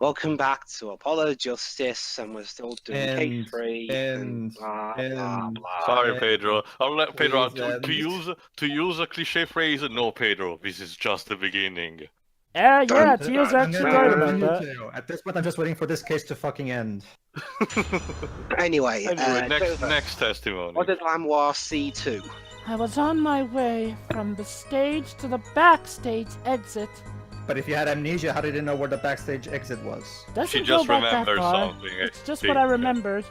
welcome back to Apollo Justice, and we're still doing case 3 and blah blah blah. Sorry, Pedro. I'll let Pedro to use a cliche phrase. No, Pedro, this is just the beginning. Yeah, Tio's actually right about that. At this point, I'm just waiting for this case to fucking end. Anyway, next testimony. What did Lamiroir see too? I was on my way from the stage to the backstage exit. But if you had amnesia, how did you know where the backstage exit was? Doesn't She just go back that remembered far. something. It's just what I remembered.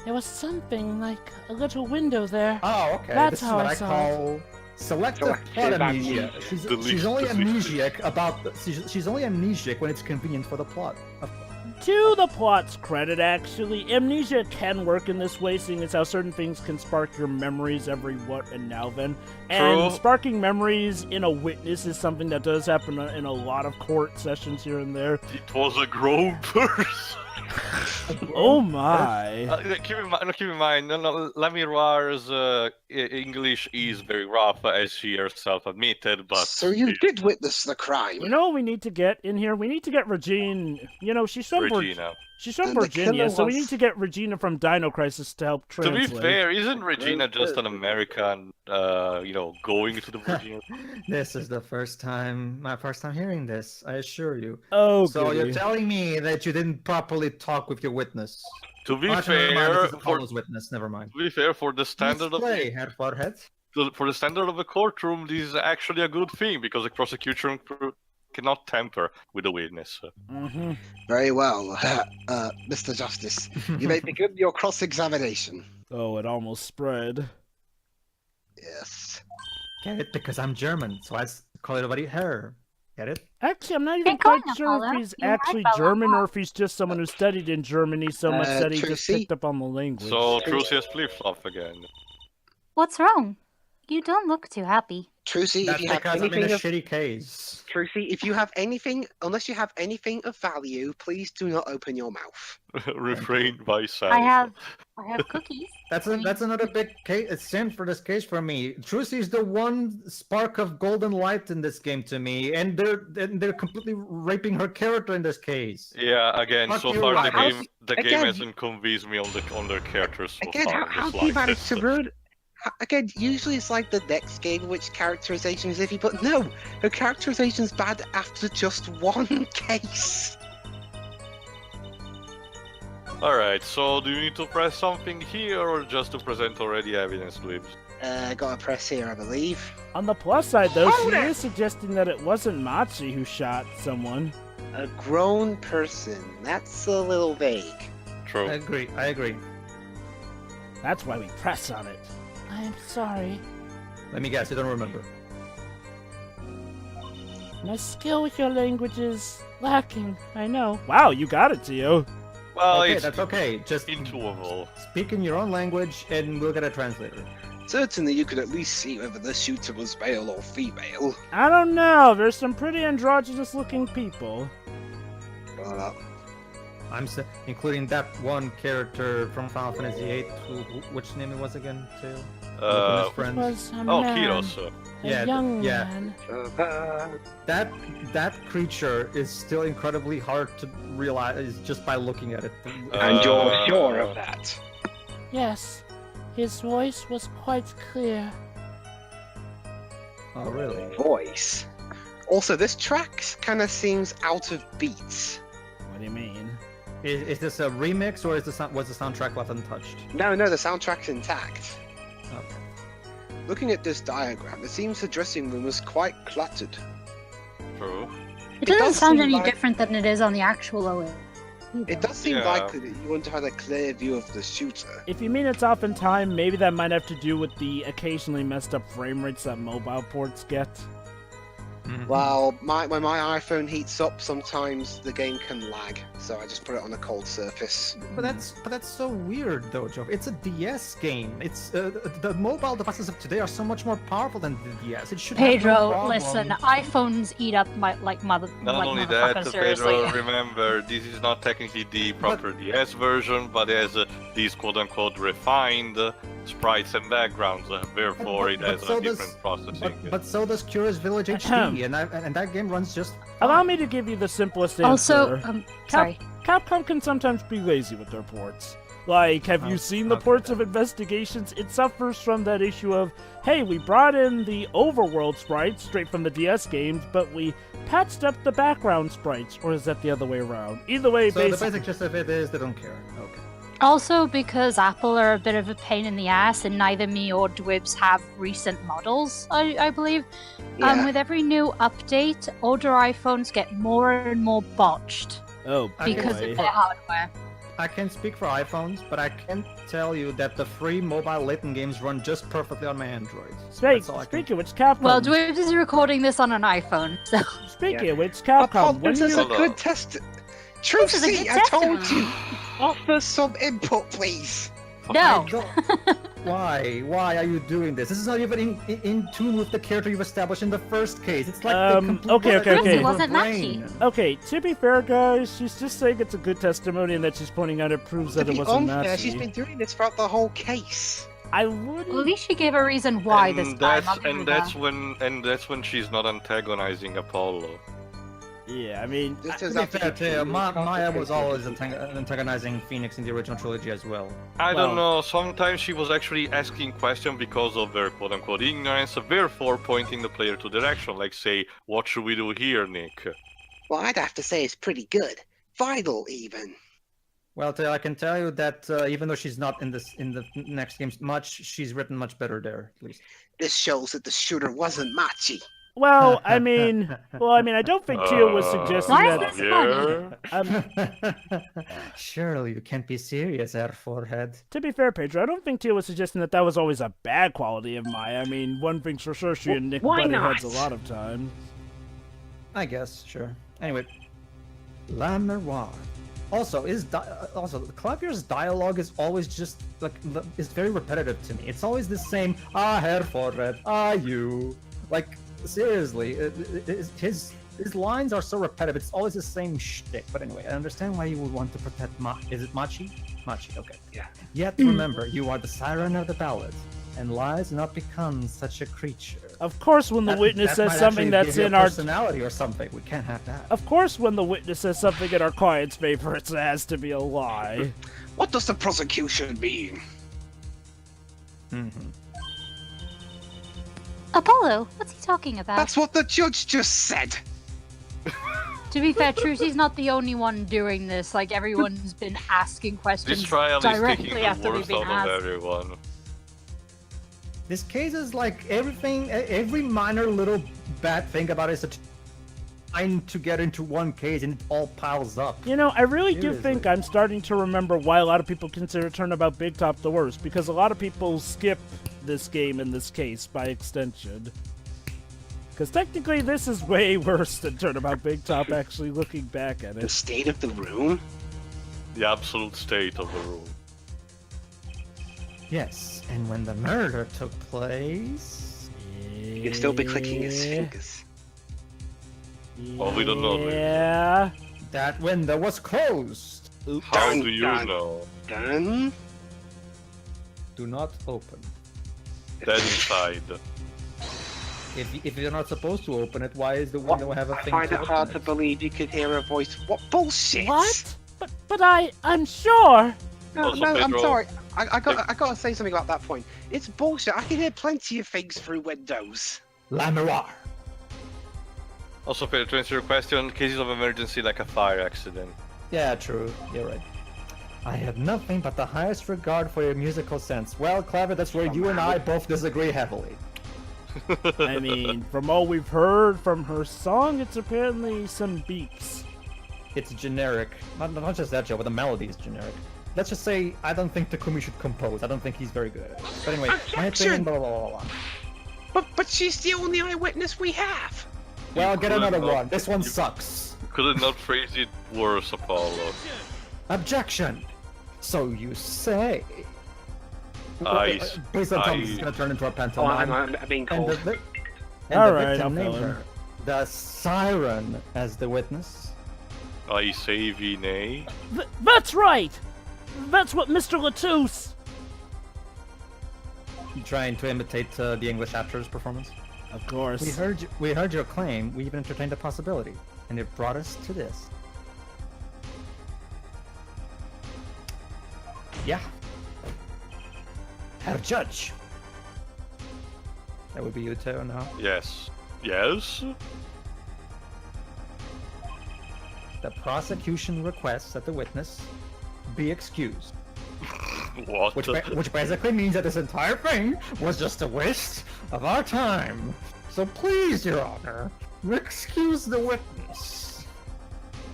There was something like a little window there. Oh, okay. That's this how is what I I saw call selective plot amnesia. She's only amnesiac about she's only amnesiac when it's convenient for the plot. To the plot's credit, actually, amnesia can work in this way, seeing as how certain things can spark your memories every what and now then. And sparking memories in a witness is something that does happen in a lot of court sessions here and there. It was a grown person. Oh my! Keep in mind, Lamiroir's English is very rough, as she herself admitted. But so you did witness the crime. You know, we need to get in here. We need to get Regine. You know, she's from Regina. She's from Virginia, so we need to get Regina from Dino Crisis to help translate. To be fair, isn't Regina just an American, going to the Virginia? This is the my first time hearing this, I assure you. Oh, so you're telling me that you didn't properly talk with your witness? To be fair, witness, never mind. To be fair, for the standard of for the standard of a courtroom, this is actually a good thing because the prosecution cannot tamper with the witness. Mm-hmm. Very well, Mr. Justice. You may begin your cross-examination. Oh, it almost spread. Yes. Get it? Because I'm German, so I call everybody her. Get it? Actually, I'm not even quite sure if he's actually German or if he's just someone who studied in Germany so much that he just picked up on the language. So Trucy has flip-flop again. What's wrong? You don't look too happy. Trucy, if you have anything I'm in a shitty case. Trucy, if you have anything, unless you have anything of value, please do not open your mouth. Refrain by sound. I have cookies. That's another big case. Sin for this case for me. Trucy is the one spark of golden light in this game to me, and they're completely raping her character in this case. Yeah, again, so far the game hasn't convinced me on their characters so far. How do you manage to ruin? Again, usually it's like the next game which characterization is iffy, but no, her characterization's bad after just one case. Alright, so do you need to press something here or just to present already evidence, Dwibs? Gotta press here, I believe. On the plus side, though, she is suggesting that it wasn't Machi who shot someone. A grown person. That's a little vague. True. I agree. That's why we press on it. I'm sorry. Let me guess, you don't remember. My skill with your language is lacking, I know. Wow, you got it, Tio. Well, okay, that's okay. Just intuitive. Speak in your own language and we'll get a translator. Certainly you could at least see whether the shooter was male or female. I don't know, there's some pretty androgynous looking people. Including that one character from Final Fantasy VIII, which name it was again, too? Kiros. Young man. That creature is still incredibly hard to realize just by looking at it. And you're sure of that? Yes. His voice was quite clear. Oh, really? Voice? Also, this track kind of seems out of beats. What do you mean? Is this a remix or was the soundtrack left untouched? No, the soundtrack's intact. Okay. Looking at this diagram, it seems the dressing room was quite cluttered. True. It doesn't sound any different than it is on the actual OA. It does seem likely that you want to have a clear view of the shooter. If you mean it's off in time, maybe that might have to do with the occasionally messed up frame rates that mobile ports get. Well, when my iPhone heats up, sometimes the game can lag, so I just put it on a cold surface. But that's so weird, though, Joe. It's a DS game. It's the mobile devices of today are so much more powerful than the DS. It should. Pedro, listen, iPhones eat up mother. Not only that, Pedro, remember this is not technically the proper DS version, but it has these quote-unquote refined sprites and backgrounds. Therefore, it has a different processing. But so does Curious Village HD. me, and that game runs just fine. Allow me to give you the simplest Also, answer. sorry. Capcom can sometimes be lazy with their ports. Like, have you seen the ports of Investigations? It suffers from that issue of, hey, we brought in the overworld sprites straight from the DS games, but we patched up the background sprites. Or is that the other way around? Either way, So the basic gist of it is they don't care. Okay. Also, because Apple are a bit of a pain in the ass, and neither me or Dwibs have recent models, I believe. Yeah. With every new update, older iPhones get more and more botched Oh, because boy. of their hardware. I can't speak for iPhones, but I can tell you that the free mobile Layton games run just perfectly on my Android. That's all I can- Speaking of which, Capcom. Well, Dwibs is recording this on an iPhone, so... Speaking of which, Capcom. When This is you... a good test. This is a Trucy, good I told testament. you. Offer some input, please. No! I don't- Why? Why are you doing this? This is not even in tune with the character you've established in the first case. It's like okay. It wasn't Machi. Okay, to be fair, guys, she's just saying it's a good testimony, and that she's pointing out it proves To that it be wasn't unfair, Machi. she's been doing this throughout the whole case. I would. Well, at least she gave a reason why this time. I'll give you That's that. when she's not antagonizing Apollo. Yeah, I mean, This To is be after fair, the too, Maya was complicated always case. antagonizing Phoenix in the original trilogy as well. I Well- don't know, sometimes she was actually asking questions because of their quote-unquote ignorance, therefore pointing the player to direction, like say, what should we do here, Nick? Well, I'd have to say it's pretty good. Vital, even. Well, I can tell you that even though she's not in the next games much, she's written much better there, at least. This shows that the shooter wasn't Machi. well, I mean, I don't think Tia was suggesting Why is that. this funny? Surely you can't be serious, Air Forehead. To be fair, Pedro, I don't think Tia was suggesting that was always a bad quality of Maya. I mean, one thing's for sure, she and Nick Why butted not? heads a lot of times. I guess, sure. Anyway, Lamiroir. Also, Klavier's dialogue is always just like is very repetitive to me. It's always the same. Herr Forehead. You. Like seriously, his lines are so repetitive. It's always the same shtick. But anyway, I understand why you would want to protect Is it Machi? Machi. Okay. Yeah. Yet remember, you are the siren of the ballad, and lies not become such a creature. Of course, when the witness That says might something actually that's give you in a our personality or something. We can't have that. Of course, when the witness says something in our client's favor, it has to be a lie. What does the prosecution mean? Mm-hmm. Apollo, what's he talking about? That's what the judge just said. To be fair, Trucy's not the only one doing this. Like, everyone's been asking questions This trial is directly taking after the they've worst been out asked. of everyone. This case is like every minor little bad thing about it is trying to get into one case and it all piles up. You know, I really do Seriously. think I'm starting to remember why a lot of people consider Turnabout Big Top the worst, because a lot of people skip this game in this case by extension. Because technically this is way worse than Turnabout Big Top, actually looking back at The it. state of the room? The absolute state of the room. Yes, and when the murder took place, You can still be clicking his fingers. Oh, we don't know, maybe. Yeah. that window was closed. How Dun, do you dun. know? Done. Do not open. Dead inside. If you're not supposed to open it, why is the window have a I thing find to it open hard it? to believe you could hear a voice. What bullshit? What? But I'm sure. No, Also, no, I'm Pedro- sorry. I gotta say something about that point. It's bullshit. I can hear plenty of things through windows. Lamiroir. Also, Pedro, to answer your question, cases of emergency like a fire accident. Yeah, true. You're right. I have nothing but the highest regard for your musical sense. Well, Klavier, that's where you and I both disagree heavily. I mean, from all we've heard from her song, it's apparently some beeps. It's generic. Not just that, Joe, but the melody is generic. Let's just say I don't think Takumi should compose. I don't think he's very good at it. But anyway, my opinion, blah, blah, blah, blah. But she's the only eyewitness we have. Well, get couldn't another not- one. This one you- sucks. Could not phrase it worse, Apollo. Objection. So you say. I- Based on Thomas, I- it's gonna turn into a Oh, pantomime. I'm being And cold. the Alright, victim I'll named fill in. her the Siren as the witness. I say V nay. That's right! That's what Mr. Latouche... Trying to imitate the English actor's performance. Of course. We heard your claim. We even entertained the possibility, and it brought us to this. Yeah. Herr Judge. That would be you too, no? Yes. Yes? The prosecution requests that the witness be excused. What? Which basically means that this entire thing was just a waste of our time. So please, Your Honor, excuse the witness.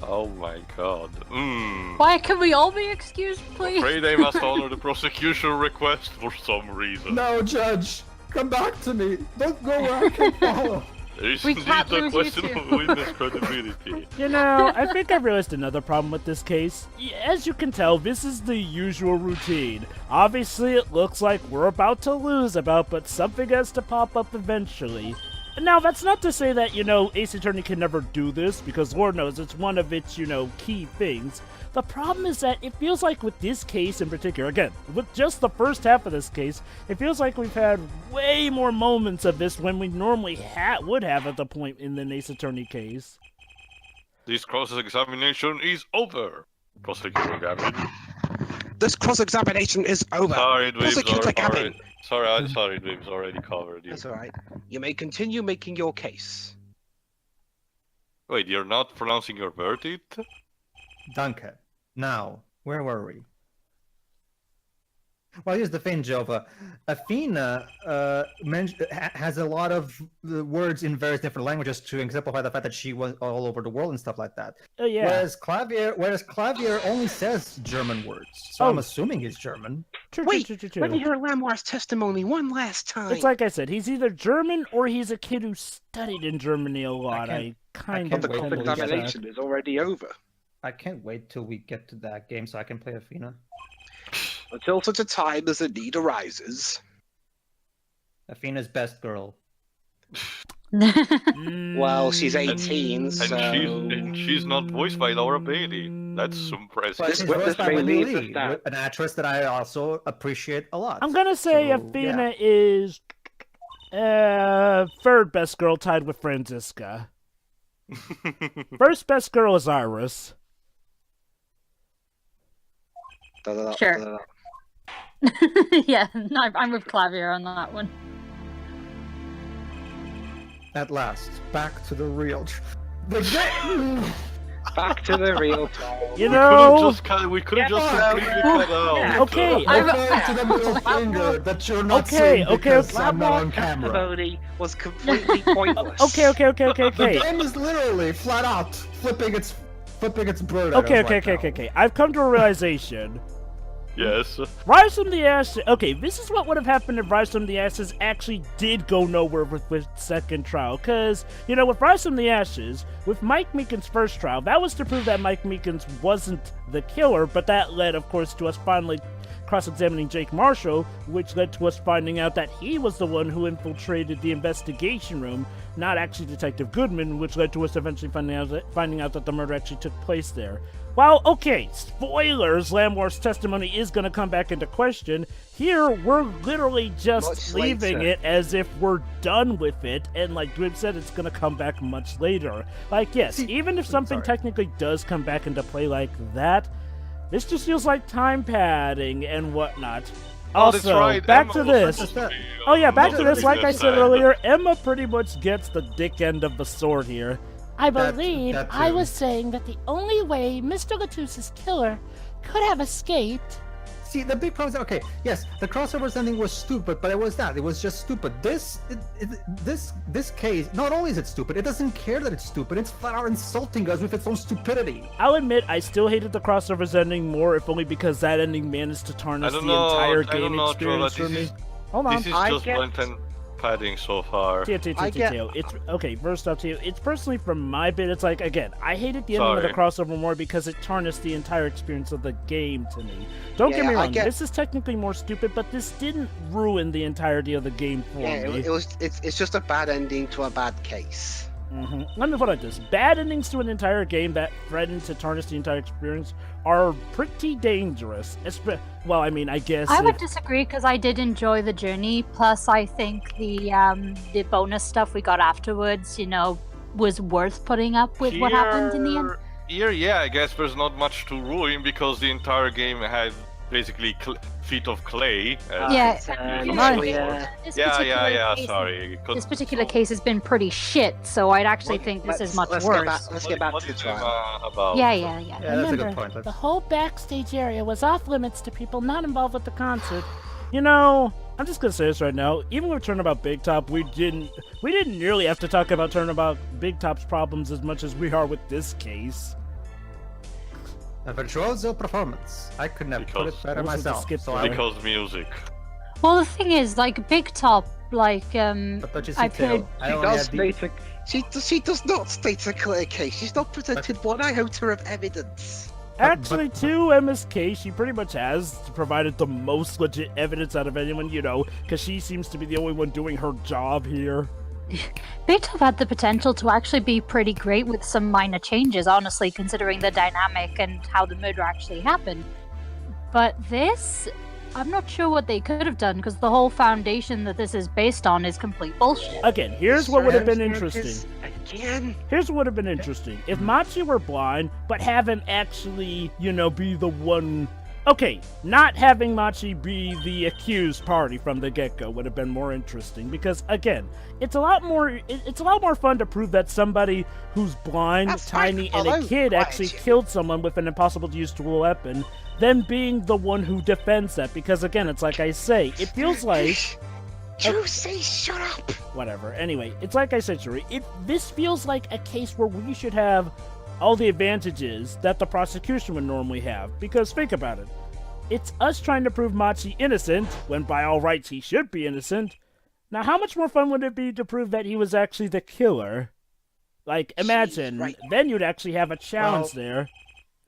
Oh my god. Why can we all be excused, please? Afraid I must honor the prosecution request for some reason. No, Judge! Come back to me! Don't go where I can follow! There is We indeed can't a lose you question two. of witness credibility. You know, I think I realized another problem with this case. As you can tell, this is the usual routine. Obviously, it looks like we're about to lose but something has to pop up eventually. Now, that's not to say that, Ace Attorney can never do this, because Lord knows it's one of its, key things. The problem is that it feels like with this case in particular, again, with just the first half of this case, it feels like we've had way more moments of this when we normally would have at the point in the Ace Attorney case. This cross-examination is over. Prosecutor Gavin. This cross-examination is over. Sorry, Dwibs. Prosecutor Gavin. Sorry, Dwibs already covered you. That's alright. You may continue making your case. Wait, you're not pronouncing your verdict? Danke. Now, where were we? Well, here's the thing, Jova. Athena has a lot of words in various different languages to exemplify the fact that she was all over the world and stuff like that. Oh, yeah. Whereas Klavier only says German words, so I'm assuming he's German. Wait, let me hear Lamiroir's testimony one last time. It's like I said, he's either German or he's a kid who studied in Germany a lot. I kind But of the wait till we get cross-examination is already over. I can't wait till we get to that game so I can play Athena. Until such a time as the need arises. Athena's best girl. Well, she's 18, so... And she's not voiced by Laura Bailey. That's impressive. But she's voiced by Wendy Lee, an actress that I also appreciate a lot. I'm gonna say So, Athena is third best girl tied with Franziska. First best girl is Iris. Sure. Yeah, I'm with Klavier on that one. At last, back to the real. Back to the real talk. You know, We could have just completely cut out. okay. I'm going to the middle finger that you're not seeing because I'm not on camera. Testimony was completely pointless. Okay. The game is literally flat out flipping its bird. at us right now. Okay. I've come to a realization. Yes. Rise from the Ashes. Okay, this is what would have happened if Rise from the Ashes actually did go nowhere with second trial. Because, with Rise from the Ashes, with Mike Meekin's first trial, that was to prove that Mike Meekins wasn't the killer, but that led, of course, to us finally cross-examining Jake Marshall, which led to us finding out that he was the one who infiltrated the investigation room, not actually Detective Goodman, which led to us eventually finding out that the murder actually took place there. While, okay, spoilers, Lamiroir's testimony is going to come back into question, here we're literally just leaving it as if we're done with it, and like Dwibs said, it's going to come back much later. Like, yes, even if something technically does come back into play like that, this just feels like time padding and whatnot. Also, that's right. back Emma to was this. supposed to be, Oh yeah, back to not this. Like I this said time. earlier, Emma pretty much gets the dick end of the sword here. I believe that I too. was saying that the only way Mr. Latouse's killer could have escaped. See, the big problem is, okay, yes, the crossover ending was stupid, but it was that. It was just stupid. This case, not only is it stupid, it doesn't care that it's stupid. It's flat out insulting us with its own stupidity. I'll admit, I still hated the crossover's ending more, if only because that ending managed to tarnish the entire game experience for me. Hold on. This is just content padding so far. Teo. It's okay. First off, Teo, it's personally from my bit. It's like, again, I hated the ending of the crossover more because it tarnished the entire experience of the game to me. Don't get me wrong. This is technically more stupid, but this didn't ruin the entirety of the game for me. It's just a bad ending to a bad case. Let me put it like this. Bad endings to an entire game that threaten to tarnish the entire experience are pretty dangerous. Well, I mean, I guess... I would disagree, because I did enjoy the journey. Plus, I think the bonus stuff we got afterwards, was worth putting up with what happened in the end. Here, yeah, I guess there's not much to ruin, because the entire game had basically feet of clay. Sorry. This particular case has been pretty shit, so I'd actually think this is much worse. Let's get back to the trial. About? Yeah. Yeah, that's a good point. The whole backstage area was off limits to people not involved with the concert. I'm just gonna say this right now. Even with Turnabout Big Top, we didn't nearly have to talk about Turnabout Big Top's problems as much as we are with this case. A virtuoso performance. I couldn't have put it better myself. Because music. Well, the thing is, Big Top, She does not state a clear case. She's not presented one iota of evidence. Actually, to Emma's case, she pretty much has provided the most legit evidence out of anyone, because she seems to be the only one doing her job here. Big Top had the potential to actually be pretty great with some minor changes, honestly, considering the dynamic and how the murder actually happened. But this, I'm not sure what they could have done, because the whole foundation that this is based on is complete bullshit. Again, here's what would have been interesting. Here's what would have been interesting. If Machi were blind, but have him actually, be the one... Okay, not having Machi be the accused party from the get-go would have been more interesting, because again, it's a lot more fun to prove that somebody who's blind, tiny, and a kid actually killed someone with an impossible-to-use weapon than being the one who defends that, because again, it's like I say, it feels like... Juicy, shut up! Whatever. Anyway, it's like I said, Shuri, this feels like a case where we should have all the advantages that the prosecution would normally have. Because think about it. It's us trying to prove Machi innocent, when by all rights he should be innocent. Now, how much more fun would it be to prove that he was actually the killer? Imagine, then you'd actually have a challenge there.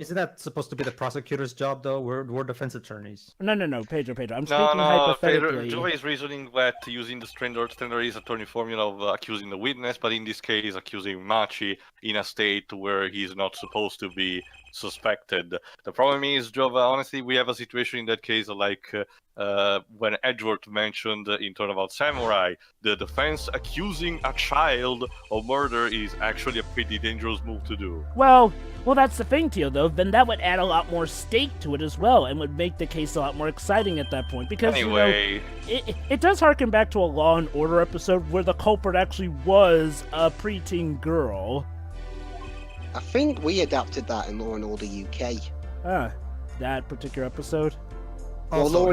Isn't that supposed to be the prosecutor's job, though? We're defense attorneys. No, Pedro. I'm speaking hypothetically. Joey is reasoning that using the standard is attorney formula of accusing the witness, but in this case, accusing Machi in a state where he's not supposed to be suspected. The problem is, Jova, honestly, we have a situation in that case when Edward mentioned in Turnabout Samurai, the defense accusing a child of murder is actually a pretty dangerous move to do. Well, that's the thing, Teal, though. Then that would add a lot more stake to it as well, and would make the case a lot more exciting at that point. Because, anyway, it does harken back to a Law and Order episode where the culprit actually was a preteen girl. I think we adapted that in Law and Order UK. That particular episode? Law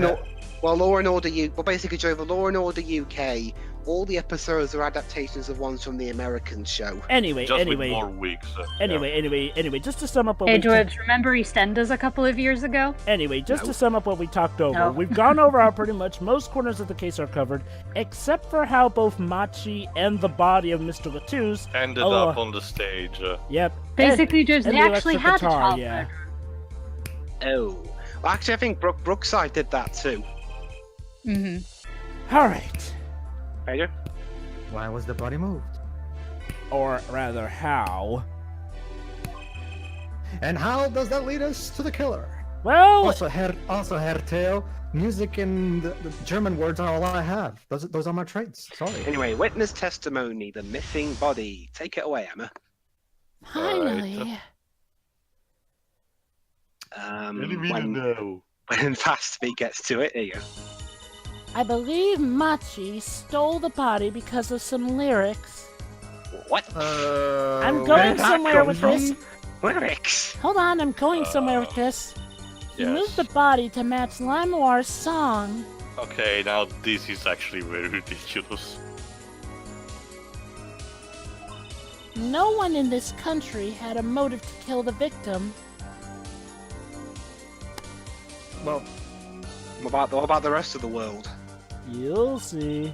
and Order basically, Joe, the Law and Order UK, all the episodes are adaptations of ones from the American show. Anyway, with more weeks. Anyway, just to sum up what Dwibs, remember EastEnders a couple of years ago? Anyway, to sum up what we talked over, we've gone over how pretty much most corners of the case are covered, except for how both Machi and the body of Mr. Latouche ended up on the stage. Yep. Basically, they actually had a child yeah. Oh. Well, actually, I think Brookside did that too. Mm-hmm. All right. Pedro? Why was the body moved? Or rather, how? And how does that lead us to the killer? Well... Also, Herr Teo, music and the German words are all I have. Those are my traits. Sorry. Anyway, witness testimony, the missing body. Take it away, Emma. Finally. When Fast Speed gets to it, here you go. I believe Machi stole the body because of some lyrics. What? I'm going somewhere with this. Lyrics? Hold on, I'm going somewhere with this. He moved the body to match Lamiroir's song. Okay, now this is actually very ridiculous. No one in this country had a motive to kill the victim. Well, what about the rest of the world? You'll see.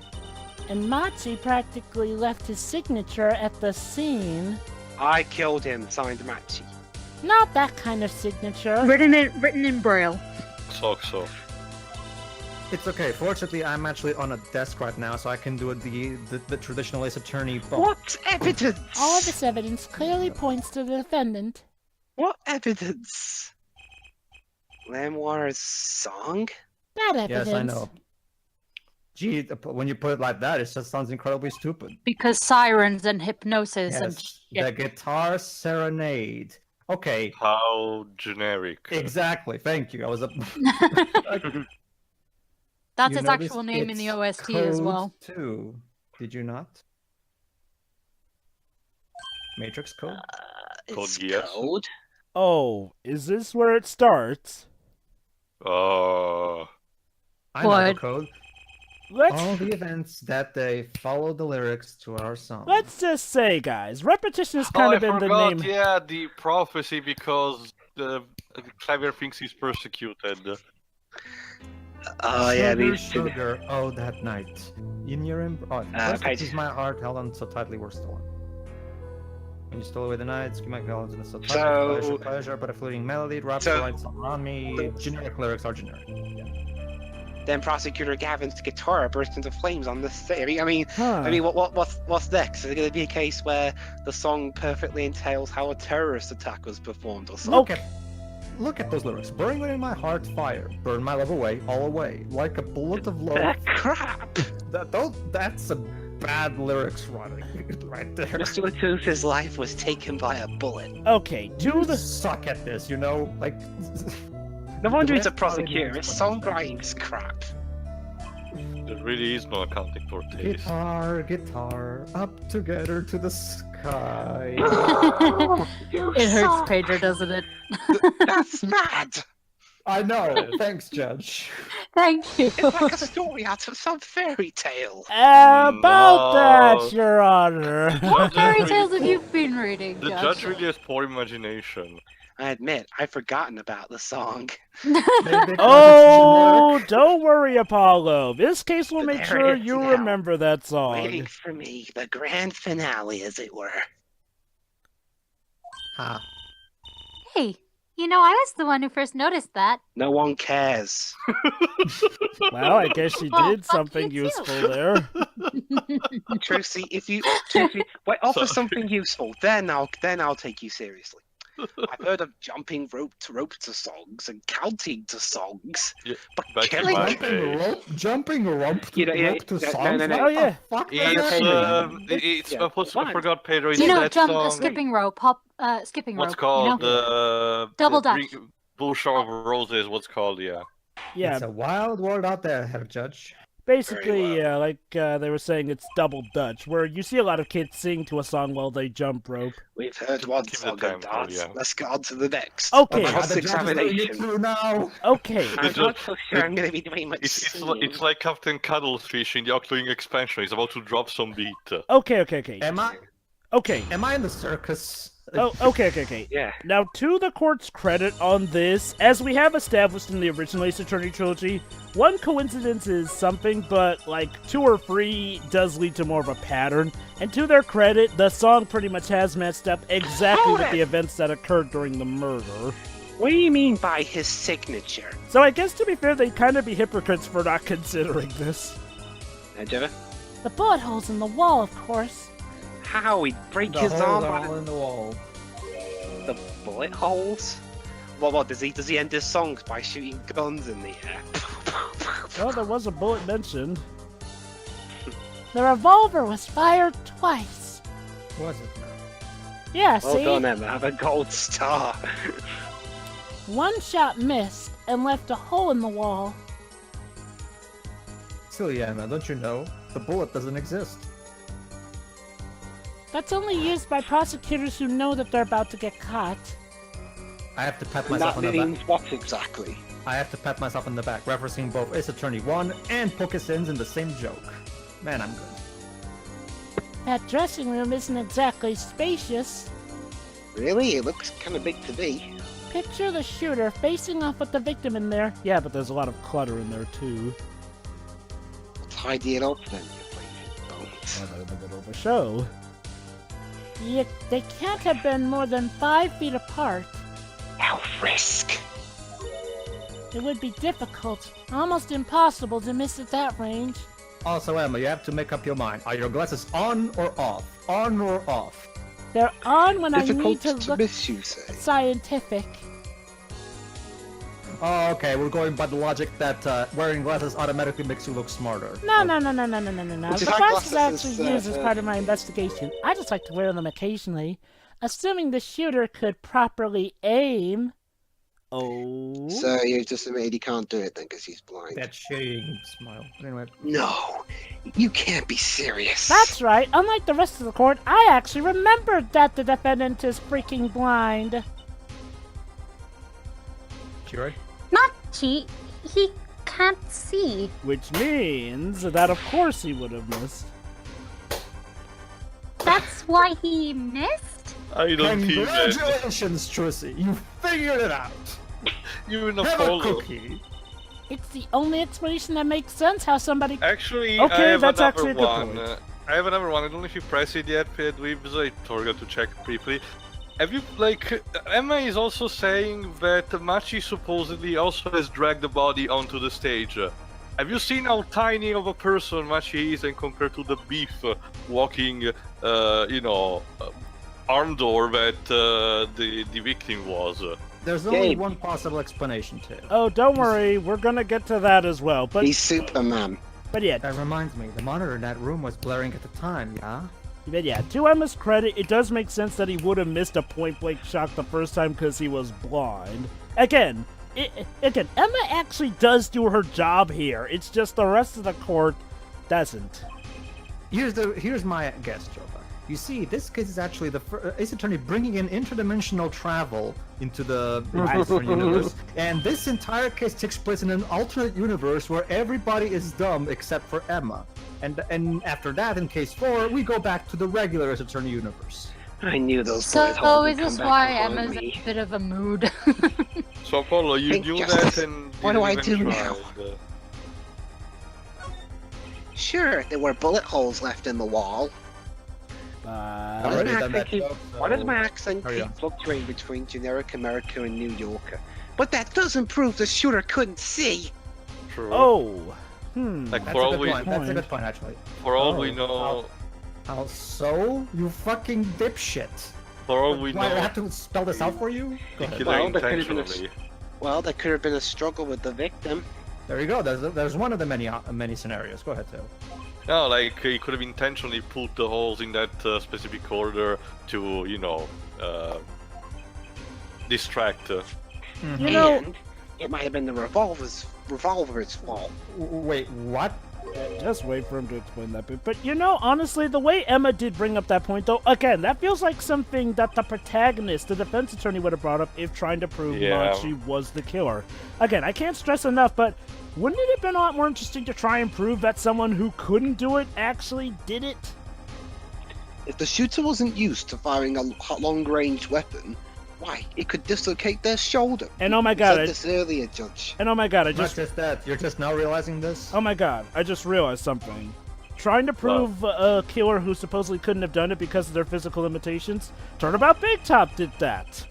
And Machi practically left his signature at the scene. I killed him, signed Machi. Not that kind of signature. Written in Braille. So. It's okay. Fortunately, I'm actually on a desk right now, so I can do the traditional Ace Attorney bump. What evidence? All of this evidence clearly points to the defendant. What evidence? Lamiroir's song? That evidence. Yes, I know. Gee, when you put it like that, it just sounds incredibly stupid. Because sirens and hypnosis and Yes, the guitar serenade. Okay. How generic. Exactly. Thank you. I was a. That's You its noticed actual name in the it's OST as code well. Too. Did you not? Matrix code? It's Code Geass. code. Oh, is this where it starts? I know the What? code. Let's All the events that day follow the lyrics to our song. let's just say, guys, repetition has Oh, kind I of been the forgot, name. yeah, the prophecy because the Klavier thinks he's persecuted. Oh yeah, Sugar, these two. sugar, oh that night. In your first page. is my heart held on so tightly we're stolen. When you stole away the night, scheme my colors in a so tightly So- pleasure, pleasure, but a fleeting melody, wraps So- the lights around me. Generic lyrics are generic. Then Prosecutor Gavin's guitar burst into flames on the stage. I mean, Huh. what's next? Is it going to be a case where the song perfectly entails how a terrorist attack was performed or something? Look at those lyrics. Burn within my heart fire. Burn my love away, all away. Like a bullet of love. Crap! That's a bad lyrics writing right there. Mr. Latouf's life was taken by a bullet. Okay, to the Suck at this, you know? Like. No wonder he's a best part of prosecutor. it His is- songwriting's crap. There really is no accounting for taste. Guitar, up together to the sky. It hurts Pedro, doesn't it? That's mad! I know. Thanks, Judge. Thank you. It's like a story out of some fairy tale. about No. that, Your Honor. What fairy tales have you been reading, The Judge? judge really has poor imagination. I admit, I've forgotten about the song. Oh, don't worry, Apollo. This case will make There sure it is you now. remember that Waiting song. for me, the grand finale, as it were. Ha. Hey, you know, I was the one who first noticed that. No one cares. Well, I guess she Well, did fuck something you too. useful there. Trucy, if you wait, offer something useful, then I'll take you seriously. I've heard of jumping rope to songs and counting to songs, Yeah, but back in killing my people. Jumping rope to, You know, yeah, rope to no, songs? no, no. Oh, What yeah. the fuck Yeah, does yeah, that mean? It's Yeah, I fine. forgot Pedro. It's You know, that jump, song. skipping rope, skipping What's rope. called You know? Double the dash. Bullshot of Roses. What's called, yeah. Yeah, It's a wild world out there, Herr Judge. basically, Very like they were saying, it's double Dutch, where you see a lot of kids sing to a song while they jump rope. We've heard one Give it song time, and dance. yeah. Let's get on to the next. Okay. Oh my god, the judge is doing it Cross-examination. too now! Okay, I'm The not judge- so sure I'm going to be doing much It's singing. like Captain Cuddlefish in the Octoing expansion. He's about to drop some beat. okay. Am I in the circus? Oh, okay. Yeah. Now, to the court's credit on this, as we have established in the original Ace Attorney trilogy, one coincidence is something, but like 2 or 3 does lead to more of a pattern. And to their credit, the song pretty much has matched up exactly Hold with it! the events that occurred during the murder. What do you mean by his signature? So I guess to be fair, they'd kind of be hypocrites for not considering this. Jeva? The bullet holes in the wall, of course. How he'd break The his holes arm are by all in the wall. the bullet holes? What does he end his songs by shooting guns in the air? Well, there was a bullet mentioned. The revolver was fired twice. Was it now? Yeah, Well see? done, Emma. Have a gold star. One shot missed and left a hole in the wall. Silly Emma, don't you know? The bullet doesn't exist. That's only used by prosecutors who know that they're about to get caught. I have to pat myself That on the back. means what exactly? I have to pat myself on the back, referencing both Ace Attorney 1 and Pokesins in the same joke. Man, I'm good. That dressing room isn't exactly spacious. Really? It looks kind of big to me. Picture the shooter facing off with the victim in there. Yeah, but there's a lot of clutter in there too. Tidy it up then, you lazy bones. Well, they're in the middle of a show. They can't have been more than 5 feet apart. Elf risk. It would be difficult, almost impossible to miss at that range. Also, Emma, you have to make up your mind. Are your glasses on or off? On or off? They're on when I need Difficult to to look miss, you say? scientific. Oh, okay, we're going by the logic that wearing glasses automatically makes you look smarter. No. Which The is glasses eyeglasses actually is, used as part of my investigation. I just like to wear them occasionally, assuming the shooter could properly aim. Oh. So you just admitted he can't do it then because he's blind. That shading smile. Anyway. No, you can't be serious. That's right. Unlike the rest of the court, I actually remembered that the defendant is freaking blind. Sure. Machi, he can't see. Which means that of course he would have missed. That's why he missed? I don't think that. Congratulations, Trissy. You figured it out. You're in a Have a follow. cookie. It's the only explanation that makes sense how somebody... Actually, Okay, I have that's another actually a good one. point. I have another one. I don't know if you press it yet, Dwibs. I forgot to check briefly. Have you, like, Emma is also saying that Machi supposedly also has dragged the body onto the stage. Have you seen how tiny of a person Machi is and compared to the beef walking, arm door that the victim was? There's only Gabe. one possible explanation to it. Oh, don't worry, we're gonna get to that as well. But He's Superman. yeah, That reminds me, the monitor in that room was blaring at the time, yeah? to Emma's credit, it does make sense that he would have missed a point-blank shot the first time because he was blind. Again, Emma actually does do her job here. It's just the rest of the court doesn't. Here's my guess, Jova. You see, this case is actually the Ace Attorney bringing in interdimensional travel into the universe, and this entire case takes place in an alternate universe where everybody is dumb except for Emma. And after that, in case 4, we go back to the regular Ace Attorney universe. I knew those So boys would is come this back why to haunt Emma's in me. a bit of a mood? So Apollo, you Thank knew justice. that and What do I didn't do even now? try. Sure, there were bullet holes left in the wall. But Why Already does my done that accent keep- joke, Why does so my accent hurry keep up. fluctuating between generic America and New Yorker? But that doesn't prove the shooter couldn't see. True. oh, Like That's for a all good we point. That's a good point, actually. for all we Oh. know, How so? You fucking dipshit. for all we Why, I know, have to spell this out for you? Go he ahead. killed Well, her there could have been a- intentionally. Well, there could have been a struggle with the victim. There you go. There's one of the many scenarios. Go ahead, Theo. No, like he could have intentionally put the holes in that specific order to, distract. you know, And it might have been the revolver's fault. Wait, what? just wait for him to explain that bit. But honestly, the way Emma did bring up that point, though, again, that feels like something that the protagonist, the defense attorney, would have brought up if trying to prove Yeah. Machi was the killer. Again, I can't stress enough, but wouldn't it have been a lot more interesting to try and prove that someone who couldn't do it actually did it? If the shooter wasn't used to firing a long-range weapon, why, it could dislocate their shoulder. And oh my You god, said this earlier, Judge. and oh my god, I Not just just that. You're just now realizing this. oh my god, I just realized something. Trying to prove a killer who supposedly couldn't have done it because of their physical limitations. Turnabout Big Top did that.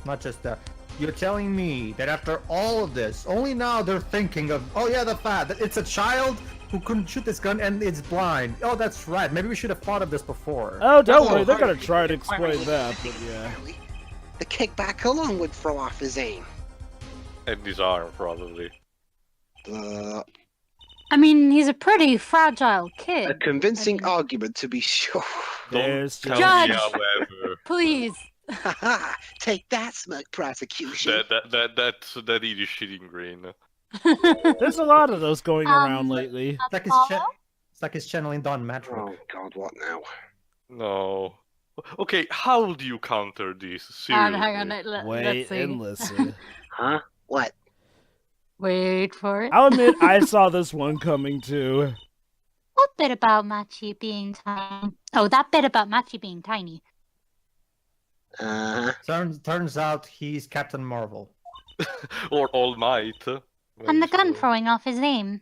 Not just that. You're telling me that after all of this, only now they're thinking of, oh yeah, the fact that it's a child who couldn't shoot this gun and it's blind. Oh, that's right. Maybe we should have thought of this before. Oh, don't Well, worry, they're gonna hardly- try to explain hardly- that, but yeah. hardly. The kickback alone would throw off his aim. And his arm, probably. I mean, he's a pretty fragile A kid. convincing I mean- argument, to be sure. There's Don't just- tell me, Judge! however, Please. Haha, take that, smirk prosecution. that idiot shitting green. There's a lot of those going around lately. It's like it's like he's channeling Don Matrick. Oh God, what now? No. Okay, how do you counter this? Hang on, Seriously. let's Wait see. and listen. Huh? What? Wait for it. I'll admit I saw this one coming too. What bit about Machi being tiny? Oh, that bit about Machi being tiny. Turns out he's Captain Marvel. Or All Might. And the gun throwing off his aim.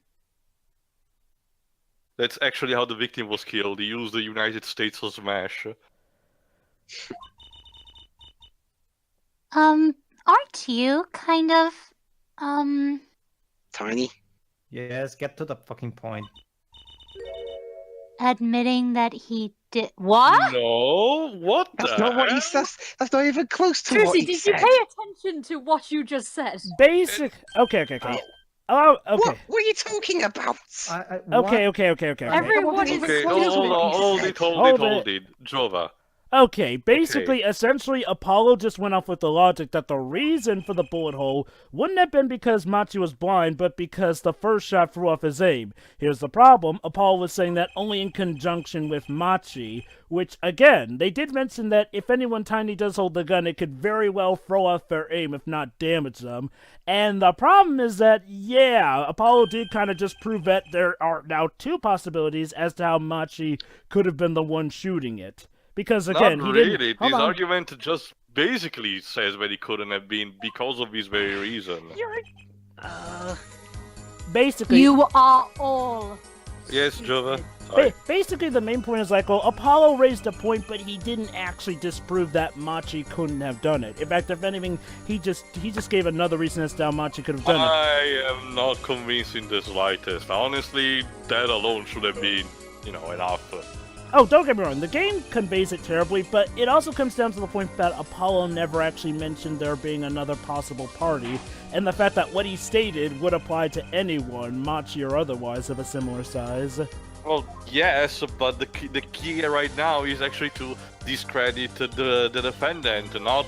That's actually how the victim was killed. He used the United States of Smash. Aren't you kind of Tiny. Yes, get to the fucking point. Admitting that he did what? No, what That's the not what he hell? says. That's not even close to Tracy, what he did said. you pay attention to what you just said? Basic. Okay. Oh, okay. What are you talking about? Okay. Everyone is Okay, What is hold what on, he hold said? it, Hold hold it. Jova. Okay, basically, essentially, Apollo just went off with the logic that the reason for the bullet hole wouldn't have been because Machi was blind, but because the first shot threw off his aim. Here's the problem. Apollo was saying that only in conjunction with Machi, which, again, they did mention that if anyone tiny does hold the gun, it could very well throw off their aim, if not damage them. And the problem is that, yeah, Apollo did kind of just prove that there are now two possibilities as to how Machi could have been the one shooting it. Because again, Not he really. didn't. This argument just basically says that he couldn't have been because of this very reason. Basically, You are all. Yes, Jova. Sorry. basically, the main point is like, well, Apollo raised a point, but he didn't actually disprove that Machi couldn't have done it. In fact, if anything, he just gave another reason as to how Machi could have done it. I am not convinced in the slightest. Honestly, that alone should have been, enough. Oh, don't get me wrong, the game conveys it terribly, but it also comes down to the point that Apollo never actually mentioned there being another possible party, and the fact that what he stated would apply to anyone, Machi or otherwise, of a similar size. Well, yes, but the key right now is actually to discredit the defendant, not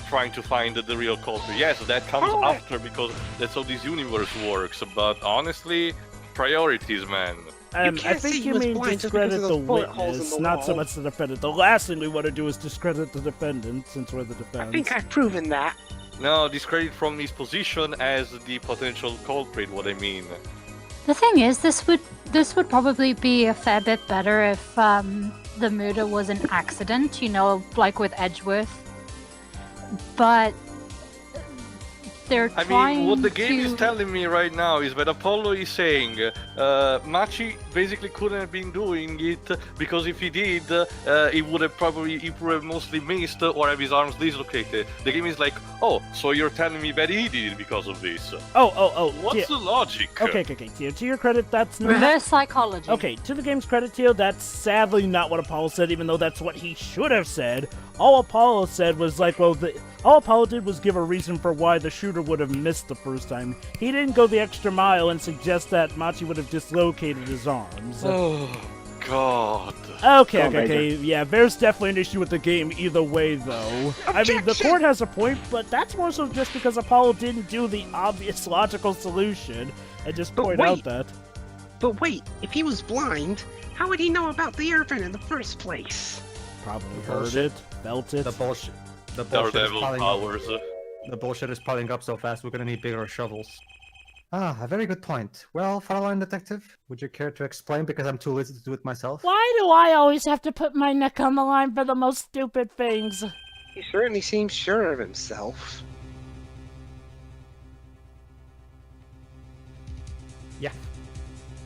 trying to find the real culprit. Yes, that comes after because that's how this universe works, but honestly, priorities, man. I think you mean discredit the witness, not so much the defendant. The last thing we want to do is discredit the defendant, since we're the defense. I think I've proven that. No, discredit from his position as the potential culprit, what I mean. The thing is, this would probably be a fair bit better if the murder was an accident, like with Edgeworth. But they're trying what the game is telling me right now is that Apollo is saying Machi basically couldn't have been doing it because if he did, he would have mostly missed or have his arms dislocated. The game is like, oh, so you're telling me that he did it because of this? What's the logic? Okay, Tio, to your credit, that's not... Reverse psychology. Okay, to the game's credit, Tio, that's sadly not what Apollo said, even though that's what he should have said. All Apollo said was like, well, all Apollo did was give a reason for why the shooter would have missed the first time. He didn't go the extra mile and suggest that Machi would have dislocated his arms. Oh, God. Okay, yeah, there's definitely an issue with the game either way, though. Objection! I mean, the court has a point, but that's more so just because Apollo didn't do the obvious logical solution and just point out that. But wait, if he was blind, how would he know about the air vent in the first place? Probably heard it, felt it. The bullshit. Daredevil powers. The bullshit is piling up so fast, we're gonna need bigger shovels. Ah, a very good point. Well, Fräulein Detective, would you care to explain, because I'm too lazy to do it myself? Why do I always have to put my neck on the line for the most stupid things? He certainly seems sure of himself. Yeah.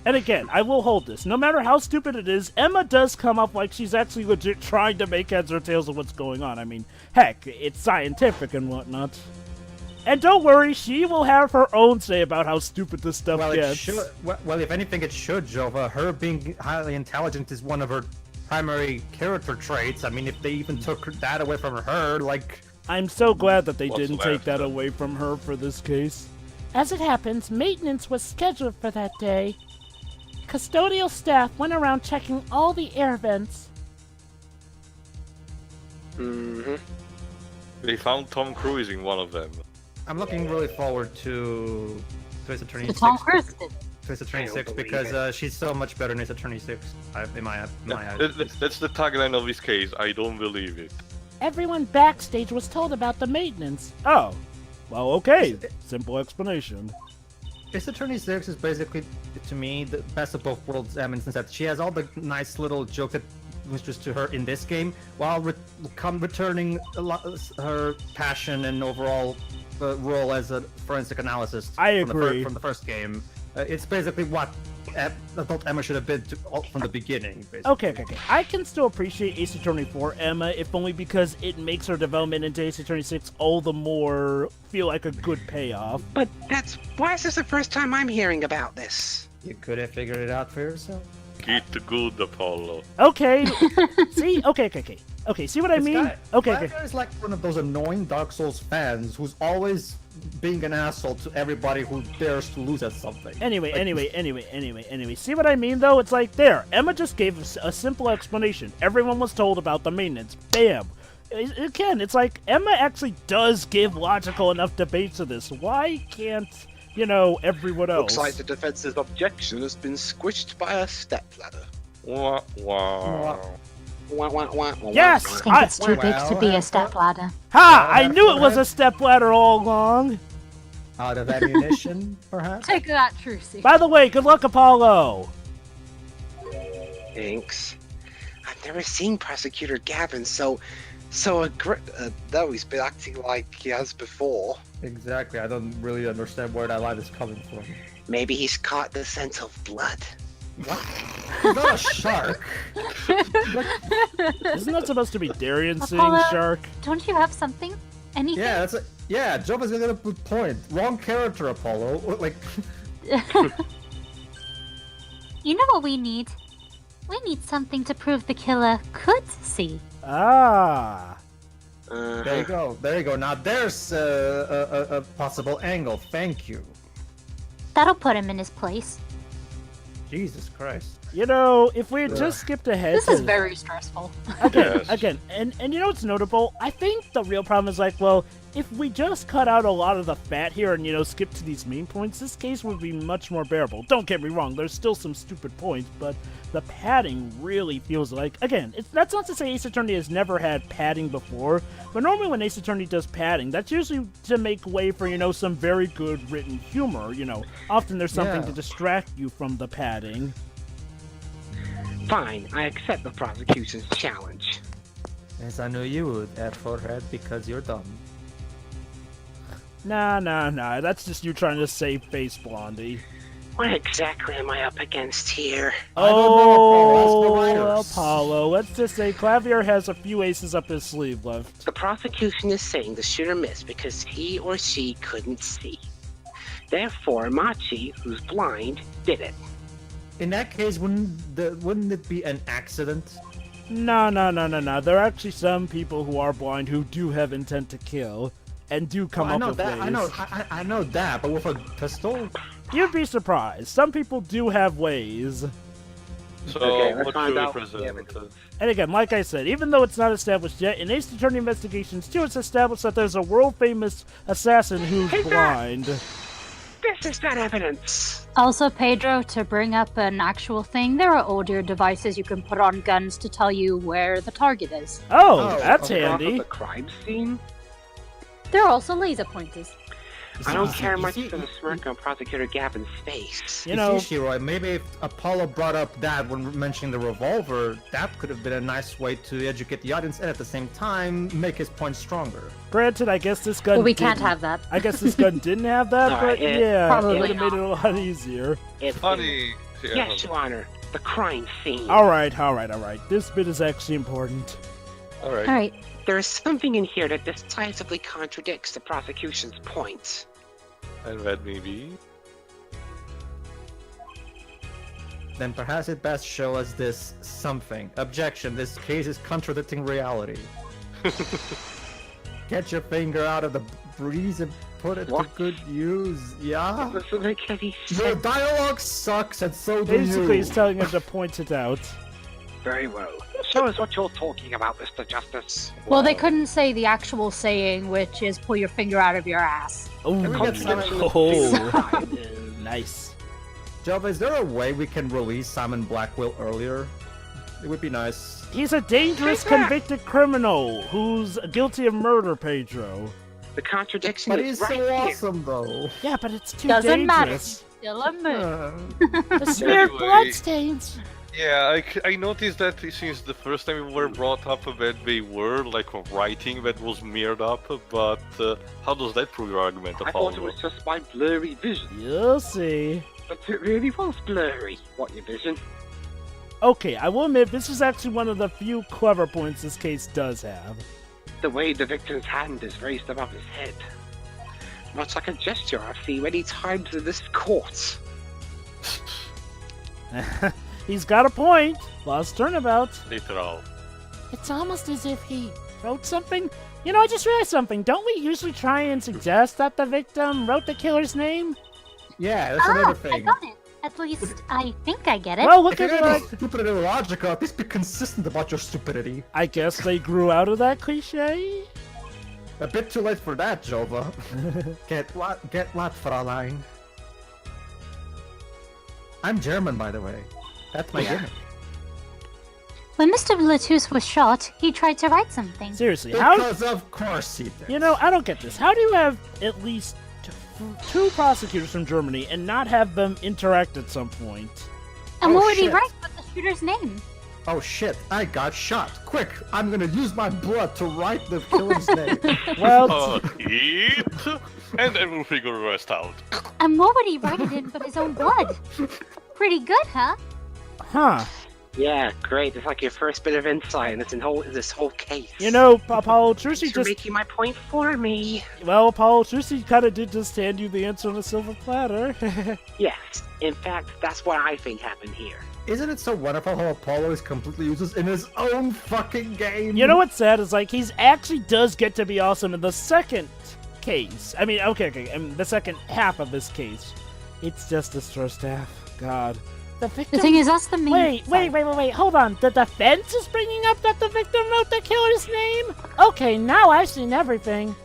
And again, I will hold this. No matter how stupid it is, Emma does come up like she's actually legit trying to make heads or tails of what's going on. I mean, heck, it's scientific and whatnot. And don't worry, she will have her own say about how stupid this stuff gets. Well, if anything, it should, Jova. Her being highly intelligent is one of her primary character traits. I mean, if they even took that away from her, like... I'm so glad that they didn't take that away from her for this case. As it happens, maintenance was scheduled for that day. Custodial staff went around checking all the air vents. Mm-hmm. They found Tom Cruise in one of them. I'm looking really forward to Ace Attorney 6. Tom Cruise. Ace Attorney 6 because she's so much better than Ace Attorney 6 in my eyes. That's the tagline of this case. I don't believe it. Everyone backstage was told about the maintenance. Oh. Well, okay. Simple explanation. Ace Attorney 6 is basically, to me, the best of both worlds, in the sense that she has all the nice little joke that was just to her in this game, while returning her passion and overall role as a forensic analyst. I agree. From the first game. It's basically what I thought Emma should have been from the beginning. Basically. Okay. I can still appreciate Ace Attorney 4 Emma, if only because it makes her development into Ace Attorney 6 all the more feel like a good payoff. But why is this the first time I'm hearing about this? You could have figured it out for yourself. Get good, Apollo. Okay. See? Okay, see what I mean? Klavier is like one of those annoying Dark Souls fans who's always being an asshole to everybody who dares to lose at something. Anyway, see what I mean though? It's like, there, Emma just gave us a simple explanation. Everyone was told about the maintenance. Bam! Again, it's like, Emma actually does give logical enough debates to this. Why can't, everyone else? Looks like the defense's objection has been squished by a stepladder. Wow. Yes! I think it's too big to be a stepladder. Ha! I knew it was a stepladder all along! Out of ammunition, perhaps? Take that, Trucy. By the way, good luck, Apollo! Thanks. I've never seen Prosecutor Gavin so though he's been acting like he has before. Exactly, I don't really understand where that line is coming from. Maybe he's caught the scent of blood. What? He's not a shark! Isn't that supposed to be Darian saying Apollo, shark? Don't you have something? Anything? Yeah, Job is gonna put point. Wrong character, Apollo. Like... You know what we need? We need something to prove the killer could see. Ah. There you go. Now there's a possible angle. Thank you. That'll put him in his place. Jesus Christ. If we had just skipped ahead This is very stressful. Again, and you know what's notable? I think the real problem is like, well, if we just cut out a lot of the fat here and, skip to these main points, this case would be much more bearable. Don't get me wrong, there's still some stupid points, but the padding really feels like, again, that's not to say Ace Attorney has never had padding before, but normally when Ace Attorney does padding, that's usually to make way for, some very good written humor, Often there's something to distract you from the padding. Fine, I accept the prosecution's challenge. Yes, I knew you would, at forehead, because you're dumb. Nah, that's just you trying to save face, Blondie. What exactly am I up against here? Apollo. Let's just say Klavier has a few aces up his sleeve left. The prosecution is saying the shooter missed because he or she couldn't see. Therefore, Machi, who's blind, did it. In that case, wouldn't it be an accident? No. There are actually some people who are blind who do have intent to kill, and do come up with ways. I know that, but with a pistol? You'd be surprised. Some people do have ways. So, okay, what find should we out. present? And again, like I said, even though it's not established yet, in Ace Attorney Investigations 2, it's established that there's a world-famous assassin who's blind. This is not evidence. Also, Pedro, to bring up an actual thing, there are audio devices you can put on guns to tell you where the target is. Oh, that's Off of handy. the crime scene? There are also laser pointers. I don't care much for the smirk on Prosecutor Gavin's face. Shiroi, maybe if Apollo brought up that when mentioning the revolver, that could have been a nice way to educate the audience and at the same time make his point stronger. Granted, I guess this gun But we can't have that. I guess this gun didn't have that, but yeah, probably it would have made it a lot easier. Funny. Yes, Your Honor. The crime scene. Alright. This bit is actually important. Alright. There is something in here that decisively contradicts the prosecution's point. And that may be? Then perhaps it best show us this something. Objection, this case is contradicting reality. Get your finger out of the breeze and put it to good use, yeah? Your dialogue sucks and so do Basically, you. he's telling him to point it out. Very well. Show us what you're talking about, Mr. Justice. Well, they couldn't say the actual saying, which is pull your finger out of your ass. Nice. Job, is there a way we can release Simon Blackwell earlier? It would be nice. He's a dangerous convicted criminal who's guilty of murder, Pedro. The contradiction But is he's right so here. awesome, though. Yeah, but it's too Doesn't matter. dangerous. Still a murder. The smeared Anyway. bloodstains. Yeah, I noticed that since the first time we were brought up that they were like writing that was mirrored up, but how does that prove your argument, I Apollo? thought it was just my blurry vision. You'll see. But it really was blurry. What, your vision? Okay, I will admit this is actually one of the few clever points this case does have. The way the victim's hand is raised above his head. Much like a gesture I've seen many times in this court. He's got a point. Lost turnabout. Literal. It's almost as if he wrote something. You know, I just realized something. Don't we usually try and suggest that the victim wrote the killer's name? Yeah, that's another thing. I got it. At least I think I get it. Well, look If you're at gonna that. be stupid and illogical, at least be consistent about your stupidity. I guess they grew out of that cliche. A bit too late for that, Jova. Get what, Fräulein. I'm German, by the way. That's my gimmick. When Mr. Latus was shot, he tried to write something. Seriously, how? Because of course he did. You know, I don't get this. How do you have at least two prosecutors from Germany and not have them interact at some point? And Oh, what would he shit. write with the shooter's name? Oh shit, I got shot. Quick, I'm gonna use my blood to write the killer's name. Well, Eat, and then we'll figure the rest out. And what would he write it in but his own blood? Pretty good, huh? huh. Yeah, great. It's like your first bit of insight in this whole case. You know, Apollo Trucy Thanks for just... making my point for me. Well, Apollo Trucy kind of did just hand you the answer on a silver platter. Yes, in fact, that's what I think happened here. Isn't it so wonderful how Apollo is completely useless in his own fucking game? You know what's sad is, like, he's actually does get to be awesome in the second case. I mean, okay, in the second half of this case. It's just his first half. God. The The victim. thing is, that's the main. Wait, hold on. The defense is bringing up that the victim wrote the killer's name? Okay, now I've seen everything.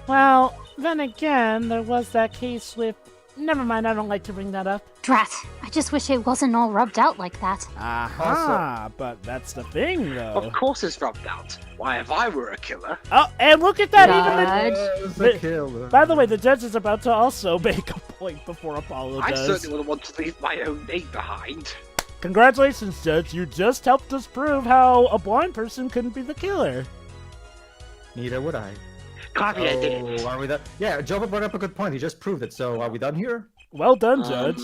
Well, then again, there was that case with... Never mind, I don't like to bring that up. Drat. I just wish it wasn't all rubbed out like that. Aha, but that's the thing, though. Of course it's rubbed out. Why, if I were a killer... Oh, and look at that, God. even There's a killer. By the way, the judge is about to also make a point before Apollo I does. certainly wouldn't want to leave my own name behind. Congratulations, Judge. You just helped us prove how a blind person couldn't be the killer. Neither would I. Klavier did it. Are we done? Yeah, Jova brought up a good point. He just proved it. So are we done here? Well done, Judge.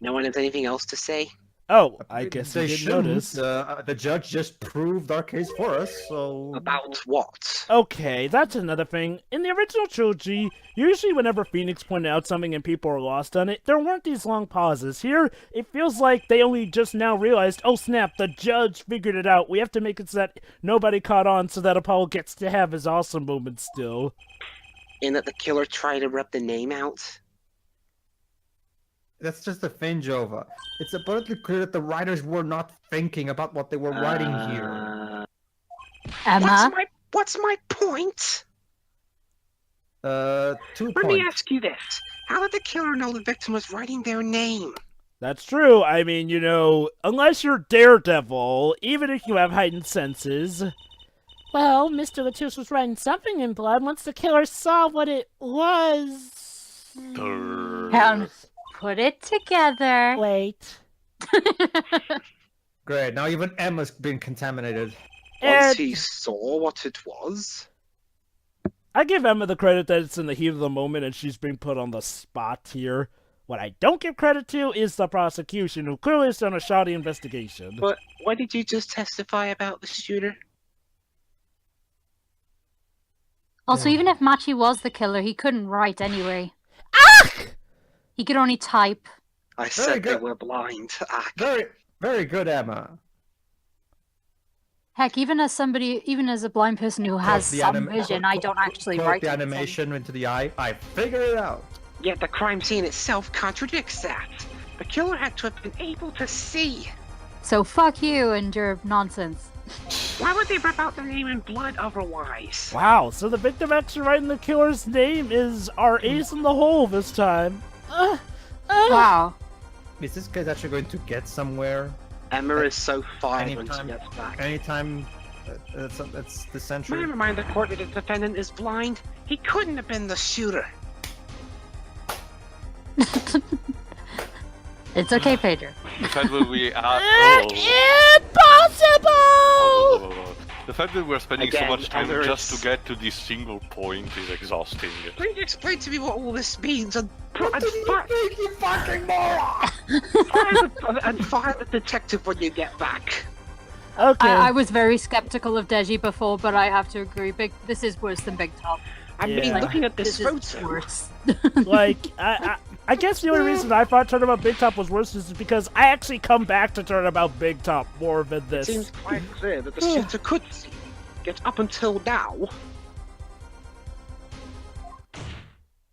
No one has anything else to say? Oh, I guess they you didn't shouldn't. notice. The judge just proved our case for us. So About what? Okay, that's another thing. In the original trilogy, usually whenever Phoenix pointed out something and people are lost on it, there weren't these long pauses. Here, it feels like they only just now realized, oh snap, the judge figured it out. We have to make it so that nobody caught on so that Apollo gets to have his awesome moment still. In that the killer tried to rub the name out? that's just a thing, Jova. It's abundantly clear that the writers were not thinking about what they were writing here. Emma? What's my point? 2 Let points. me ask you this. How did the killer know the victim was writing their name? That's true. I mean, you know, unless you're Daredevil, even if you have heightened senses. Well, Mr. Latus was writing something in blood once the killer saw what it was. Count. Put it together. Wait. Great, now even Emma's been contaminated. Once And he saw what it was? I give Emma the credit that it's in the heat of the moment and she's being put on the spot here. What I don't give credit to is the prosecution, who clearly has done a shoddy investigation. But why did you just testify about the shooter? Also, even if Machi was the killer, he couldn't write anyway. He could only type. I Very said they good. were blind. Very, very good, Emma. Heck, even as a blind person who has The some anim- vision, I don't actually Quote write the anything. animation into the eye. I figured it out. Yet the crime scene itself contradicts that. The killer had to have been able to see. So fuck you and your nonsense. Why would they rip out the name in blood otherwise? Wow, so the victim actually writing the killer's name is our ace in the hole this time. Wow. Is this guy's actually going to get somewhere? Emma is so fired when she Anytime- gets back. Anytime. It's the century. May I remind the court that the defendant is blind? He couldn't have been the shooter. It's okay, Pedro. Besides, will we Impossible! The fact that we're spending Again, so much time Emirates. just to get to this single point is exhausting. Can you explain to me what all this means and You fucking moron! fire the detective when you get back? Okay. I was very skeptical of Deji before, but I have to agree. This is worse than Big Top. I mean, Yeah. looking at this This is photo, worse. Like, I guess the only reason I thought Turnabout Big Top was worse is because I actually come back to Turnabout Big Top more than it this. seems quite clear that the shooter could see. Yet up until now,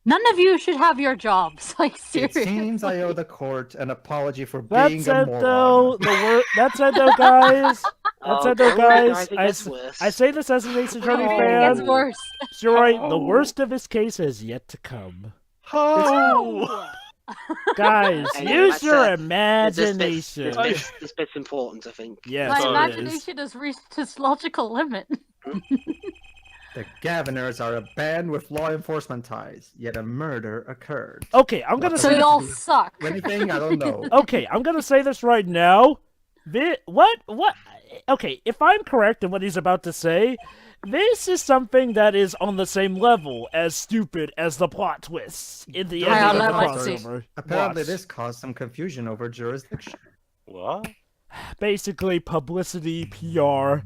None of you should have your jobs. Like, It seriously. seems I owe the court an apology for being That's a it moron. though. That's it though, guys. That's it though, don't worry, guys. it gets worse. I say this as an Ace Attorney It fan. gets worse. So you're right. The worst of his case has yet to come. Oh! Guys, Hey, use that's your it. imagination. This bit's important, I think. Yes, My it is. imagination has reached its logical limit. The Gaviners are a band with law enforcement ties, yet a murder occurred. Okay, I'm gonna So say. y'all suck. Anything? I don't know. Okay, I'm gonna say this right now. What? Okay, if I'm correct in what he's about to say, this is something that is on the same level as stupid as the plot twists in the I ending of the like to see. crossover. Apparently, Watch. this caused some confusion over jurisdiction. What? Basically publicity, PR.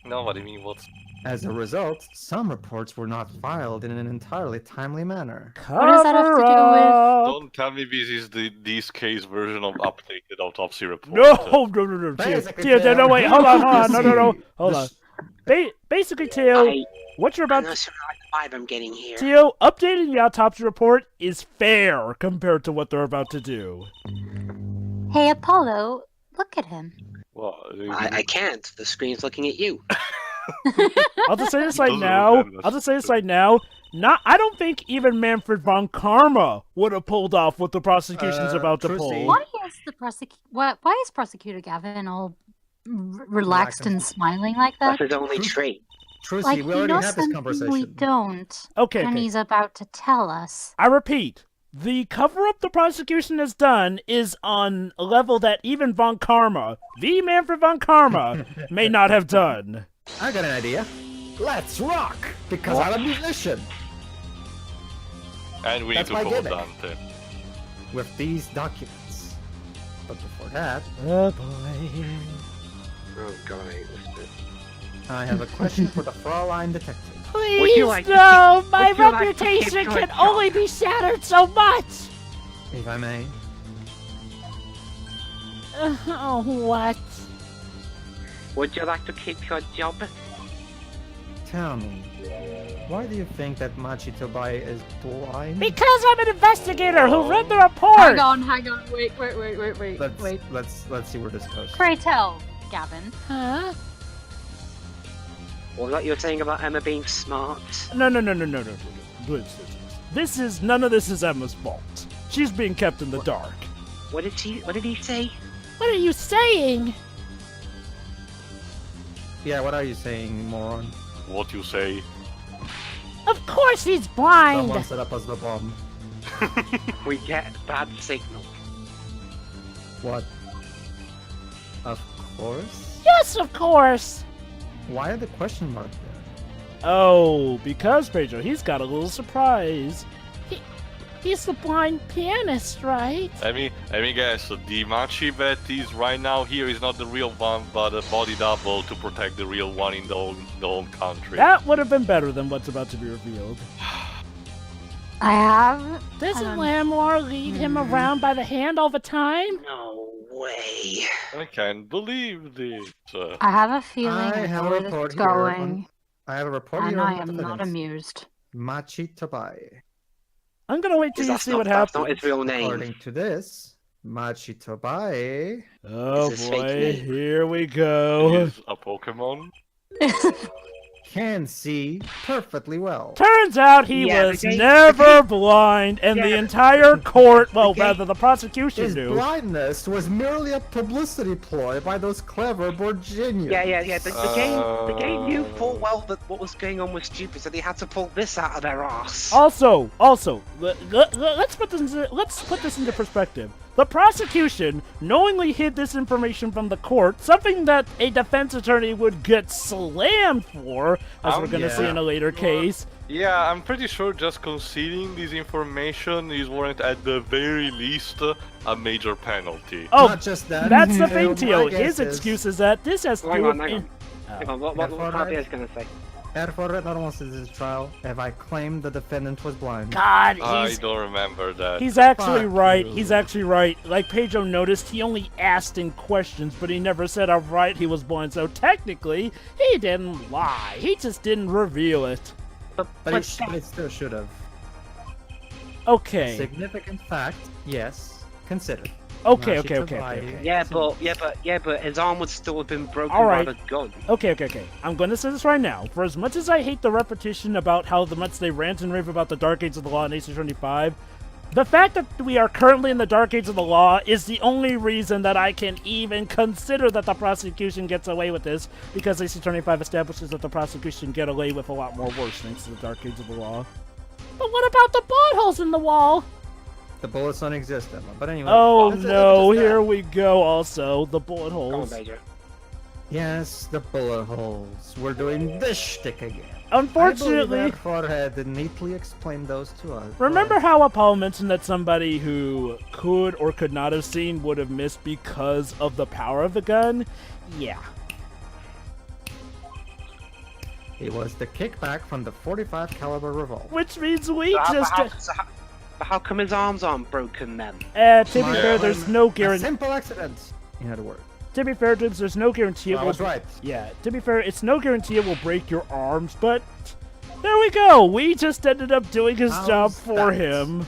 No, what do you mean? What's... As a result, some reports were not filed in an entirely timely manner. What does that have to do with- Cover up. Don't tell me this is this case version of updated autopsy report. No, no. Basically, Tio, no, wait, hold on. No. the Hold s- on. Basically, Tio, what you're I'm about not sure I like the vibe I'm getting here. Tio, updating the autopsy report is fair compared to what they're about to do. Hey, Apollo, look at him. What? I can't. The screen's looking at you. I'll just say this It right doesn't now. look that I'll just say this right now. I don't think even Manfred von Karma would have pulled off what the prosecution's about to Trucy. pull. Why is the Why is Prosecutor Gavin all relaxed and smiling like That's that? his only trait. Trucy, Like we he already knows had this something we conversation. don't, Okay, and okay. he's about to tell us. I repeat, the cover-up the prosecution has done is on a level that even von Karma, the Manfred von Karma, may not have done. I got an idea. Let's rock! Because I'm a musician! And we need That's to my call gimmick. Dante. With these documents. But before that, Oh boy. Oh god, I hate this bit. I have a question for the Fraulein detective. Please, like to no! My would you like to reputation keep your can job? only be shattered so much! If I may. Oh, what? Would you like to keep your job? Tell me, why do you think that Machi Tobai is blind? Because I'm an investigator who read the report! Hang on, wait. Let's see where this goes. Pray tell, Gavin. Huh? What was that you were saying about Emma being smart? No. Dwibs. None of this is Emma's fault. She's being kept in the dark. What did he say? What are you saying? Yeah, what are you saying, moron? What you say? Of course he's blind! Someone set up us the bomb. We get bad signal. What? Of course? Yes, of course! Why are the question mark there? Oh, because, Pedro, he's got a little surprise. He's the blind pianist, right? Let me guess. So the Machi that is right now here is not the real one, but a body double to protect the real one in the whole country. That would have been better than what's about to be revealed. I have. Doesn't Lamiroir lead him around by the hand all the time? No way. I can't believe this. I have a feeling I I have know a where this report is here going, I have a report and here I on am the not evidence. amused. Machi Tobai. I'm gonna wait till you see what happens. That's not his real name. According to this, Machi Tobai. Oh This is fake boy, news. here we go. Is a Pokemon? Can see perfectly well. Turns out he Yeah, was the game- never blind, and the Yeah, entire court, well, game- rather the prosecution His knew. blindness was merely a publicity ploy by those clever Borginians. Yeah. The game knew full well that what was going on was stupid, so they had to pull this out of their ass. Also, let's put this into perspective. The prosecution knowingly hid this information from the court, something that a defense attorney would get slammed for, as we're going to see in a later case. Yeah, I'm pretty sure just concealing this information is warrant at the very least a major penalty. Oh, Not just that. that's the thing, Tio. My guess His excuse is that this has to do with... Hang on, what Klavier's going to say? Therefore, not once in this trial have I claimed the defendant was blind. God, I don't remember that. he's actually Fuck right. you. He's actually right. Like Pedro noticed, he only asked in questions, but he never said outright he was blind. So technically, he didn't lie. He just didn't reveal it. But it still should have. Okay. Significant fact, yes. Consider. Okay. Machi Okay. provided- Yeah, but his arm would still have been broken All by right. the gun. Okay. I'm going to say this right now. For as much as I hate the repetition about how much they rant and rave about the Dark Age of the Law in AC-25, the fact that we are currently in the Dark Age of the Law is the only reason that I can even consider that the prosecution gets away with this, because AC-25 establishes that the prosecution get away with a lot more worse thanks to the Dark Age of the Law. But what about the bullet holes in the wall? The bullets don't exist, Emma. But anyway. Oh it's no, just that. here we go also. The bullet Come on, holes. Major. Yes, the bullet holes. We're doing this shtick again. Unfortunately, I believe Forehead neatly explained those to us. remember how Apollo mentioned that somebody who could or could not have seen would have missed because of the power of the gun? Yeah. It was the kickback from the 45 caliber revolver. Which means we So just... how come his arms aren't broken then? To be My fair, there's no A guarantee. simple accident. In other words. To be fair, Dwibs, there's no guarantee it I will. was right. Yeah, to be fair, it's no guarantee it will break your arms, but there we go. We just ended up doing his How's job for that? him.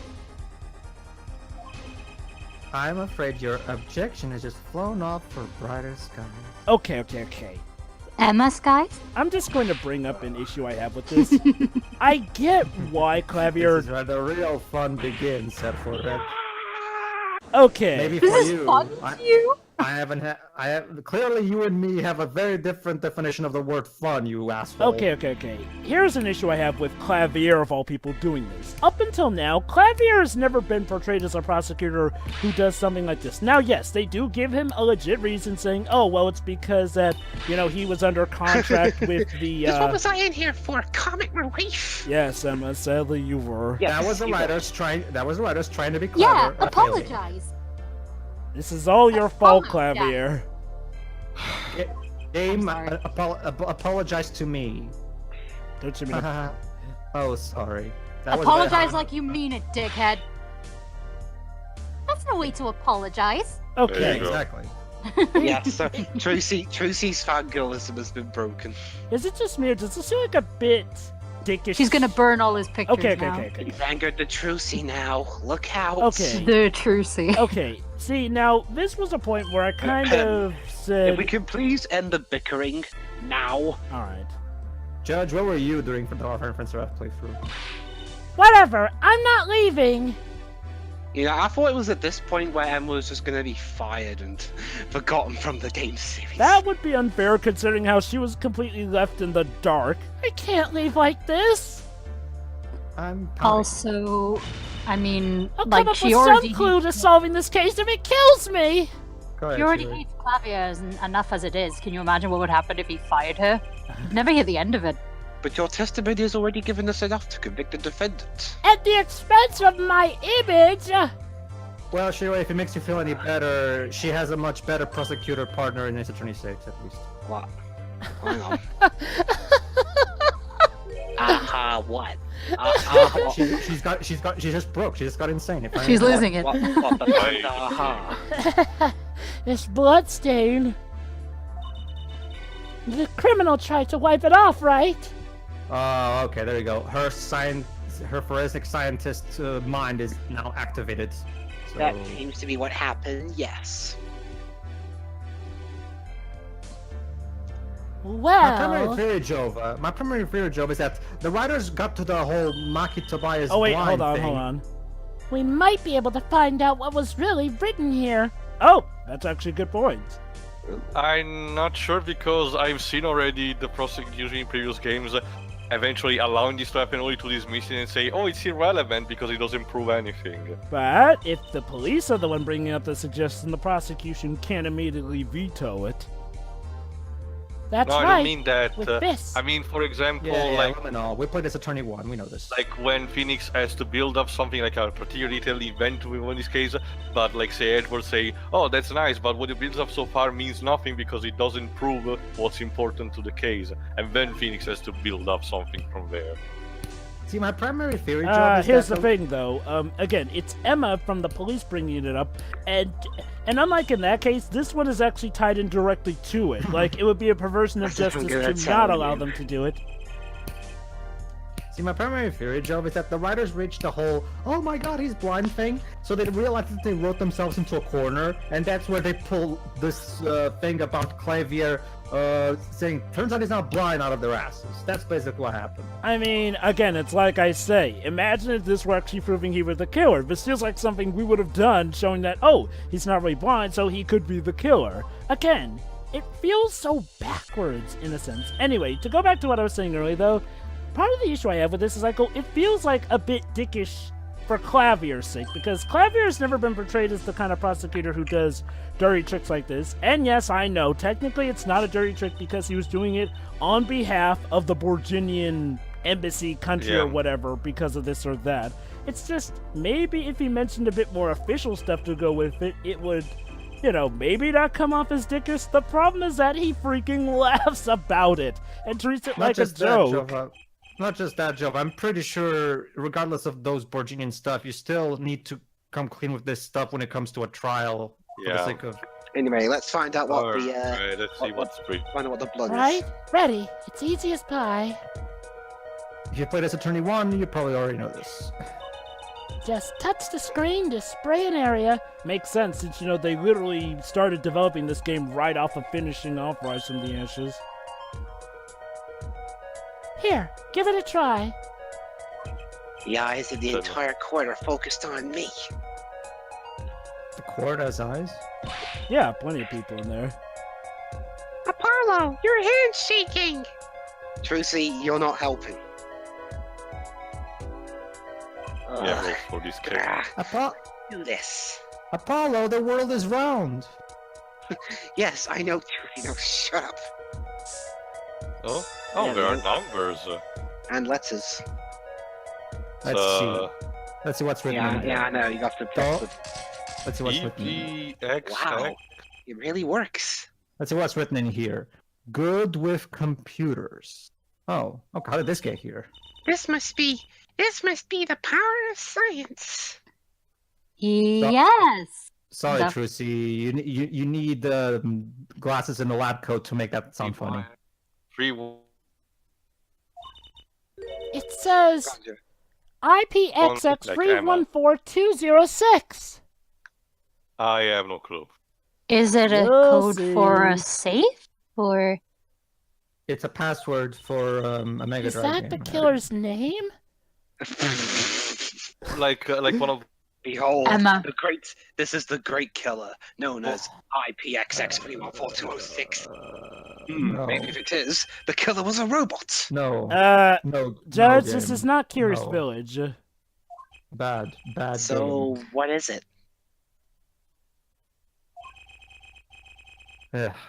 I'm afraid your objection has just flown off for brighter skies. Okay. Emma Skies? I'm just going to bring up an issue I have with this. I get why This Klavier. is where the real fun begins, said Forehead. Okay. Maybe This for is you. fun to you? I haven't had. I have clearly you and me have a very different definition of the word fun, you asshole. Okay. Here's an issue I have with Klavier, of all people, doing this. Up until now, Klavier has never been portrayed as a prosecutor who does something like this. Now, yes, they do give him a legit reason, saying, oh, well, it's because that, he was under contract with the, What was I in here for? Comic relief? Yes, Emma, sadly you were. Yes, That was the you were. writers trying. That was the writers trying to be Yeah, clever. apologize. This is all your fault, Apologize. Klavier. Game, I'm sorry. apologize to me. Don't you mean Oh, sorry. That was Apologize like you mean it, dickhead. That's no way to apologize. Yeah, Okay. exactly. Yes, so Trucy's fangirlism has been broken. Is it just me, or does this feel like a bit dickish? She's gonna burn all his pictures Okay. now. You've angered the Trucy now. Look out. Okay. The Trucy. Okay, see, now, this was a point where I kind of said... If we could please end the bickering now. Alright. Judge, where were you during the Warfare and Prince of playthrough? Whatever, I'm not leaving. I thought it was at this point where Emma was just going to be fired and forgotten from the game series. That would be unfair considering how she was completely left in the dark. I can't leave like this. I'm counting. Also, I mean, I'll come like, up she with already some clue to solving this case if it kills me. Go ahead, She already Sherry. hates Klavier enough as it is. Can you imagine what would happen if he fired her? You'd never hear the end of it. But your testimony has already given us enough to convict the defendant. At the expense of my image. Well, Shiro, if it makes you feel any better, she has a much better prosecutor partner in Attorney 6, at least. What? Hang on. Aha, what? She just broke. She just got insane. If I She's may- losing it. What the fuck? Aha. This bloodstain. The criminal tried to wipe it off, right? Oh, okay, there you go. Her forensic scientist mind is now activated. So... That seems to be what happened, yes. My primary Well, theory, Jove, is that the writers got to the whole Machi Tobias Oh wait, blind hold thing. on. we might be able to find out what was really written here. Oh, that's actually a good point. I'm not sure because I've seen already the prosecution in previous games eventually allowing this to happen only to dismiss it and say, oh, it's irrelevant because it doesn't prove anything. But if the police are the one bringing up the suggestion, the prosecution can't immediately veto it. That's No, right. I don't mean that. With this. I mean, for example, we played as Attorney 1, we know this. like when Phoenix has to build up something like a particular detailed event in this case, but like say Edward say, oh, that's nice, but what it builds up so far means nothing because it doesn't prove what's important to the case, and then Phoenix has to build up something from there. See, my primary theory job is here's the thing, though. Again, it's Emma from the police bringing it up, and unlike in that case, this one is actually tied in directly to it. Like, it would be a perversion of That's what I'm justice gonna to tell not allow you. them to do it. See, my primary theory, Joe, is that the writers reached the whole, oh my god, he's blind thing, so they realized that they wrote themselves into a corner, and that's where they pull this thing about Klavier saying, turns out he's not blind out of their asses. That's basically what happened. I mean, again, it's like I say, imagine if this were actually proving he was the killer. This feels like something we would have done, showing that, oh, he's not really blind, so he could be the killer. Again, it feels so backwards, in a sense. Anyway, to go back to what I was saying earlier, though, part of the issue I have with this is it feels like a bit dickish for Klavier's sake, because Klavier has never been portrayed as the kind of prosecutor who does dirty tricks like this. And yes, I know, technically it's not a dirty trick because he was doing it on behalf of the Borginian embassy country or whatever because of this or that. It's just, maybe if he mentioned a bit more official stuff to go with it, it would, you know, maybe not come off as dickish. The problem is that he freaking laughs about it and treats it like a joke. Not just that, Joe. I'm pretty sure, regardless of those Borginian stuff, you still need to come clean with this stuff when it comes to a trial. For the sake of... Anyway, let's find out what the Alright, let's see what's pretty. find out what the blood Right? is. Ready. It's easy as pie. If you played as Attorney 1, you probably already know this. Just touch the screen to spray an area. Makes sense, since, you know, they literally started developing this game right off of finishing off Rise from the Ashes. Here, give it a try. The eyes of the entire court are focused on me. The court has eyes? Yeah, plenty of people in there. Apollo, your hand's shaking! Trucy, you're not helping. Yeah, roll for this case. Do this. Apollo, the world is round! Yes, I know, Trucy. No, shut up. Oh, Yeah, there are man. numbers. And letters. Let's see. Let's see what's written in here. Yeah, I know. You got to press the... Let's see what's written in here. EPX. Wow. It really works. Let's see what's written in here. Good with computers. Oh, okay. How did this get here? This must be the power of science. Yes. Sorry, That- Trucy. You need glasses in the lab coat to make that sound funny. It says Roger. IPXX314206. I have no clue. Is it a We'll code see. for a safe? Or It's a password for a Mega Is Drive that the game. killer's name? Like one of Behold, Emma. this is the great killer, known as IPXX314206. No. Maybe if it is, the killer was a robot. No. No. Judge, no this game. is not Curious No. Village. Bad So, game. what is it?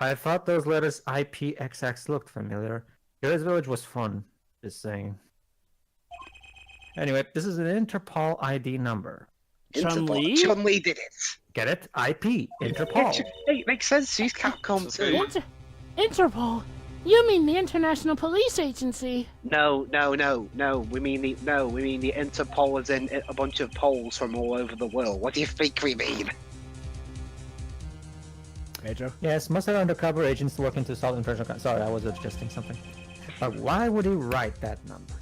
I thought those letters IPXX looked familiar. Curious Village was fun, just saying. Anyway, this is an Interpol ID number. Chun-Li? Chun-Li did it. Get it? IP. Interpol. Hey, it makes sense. She's Capcom It's too. okay. Interpol? You mean the International Police Agency? No. We mean the Interpol is in a bunch of Poles from all over the world. What do you think we mean? Pedro? Yes, most are undercover agents working to solve international crime. Sorry, I was adjusting something. But why would he write that number?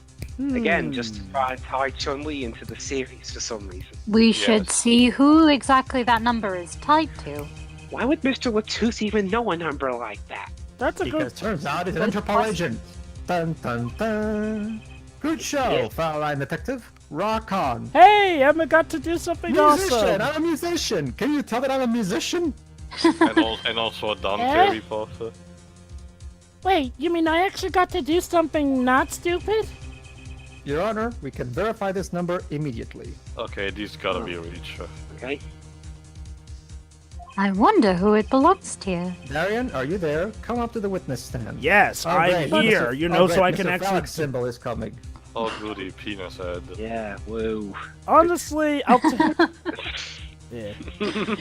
Again, just to try and tie Chun-Li into the series for some reason. we should Yes. see who exactly that number is tied to. Why would Mr. Latooth even know a number like that? That's a Because good... turns out he's an Interpol agent. Dun dun dun. Good show, Yeah. Foul Line Detective. Rock on. Hey, Emma got to do something Musician! awesome! I'm a musician! Can you tell that I'm a musician? and also a Dante report. Wait, you mean I actually got to do something not stupid? Your Honor, we can verify this number immediately. Okay, this gotta be reached. Okay. I wonder who it belongs to. Darian, are you there? Come up to the witness stand. Yes, Oh, I'm great. here. Mr. You know, so I Mr. can Phallic actually. symbol is coming. Oh goody, penis head. Yeah. Whoa. Honestly, I'll. Yeah.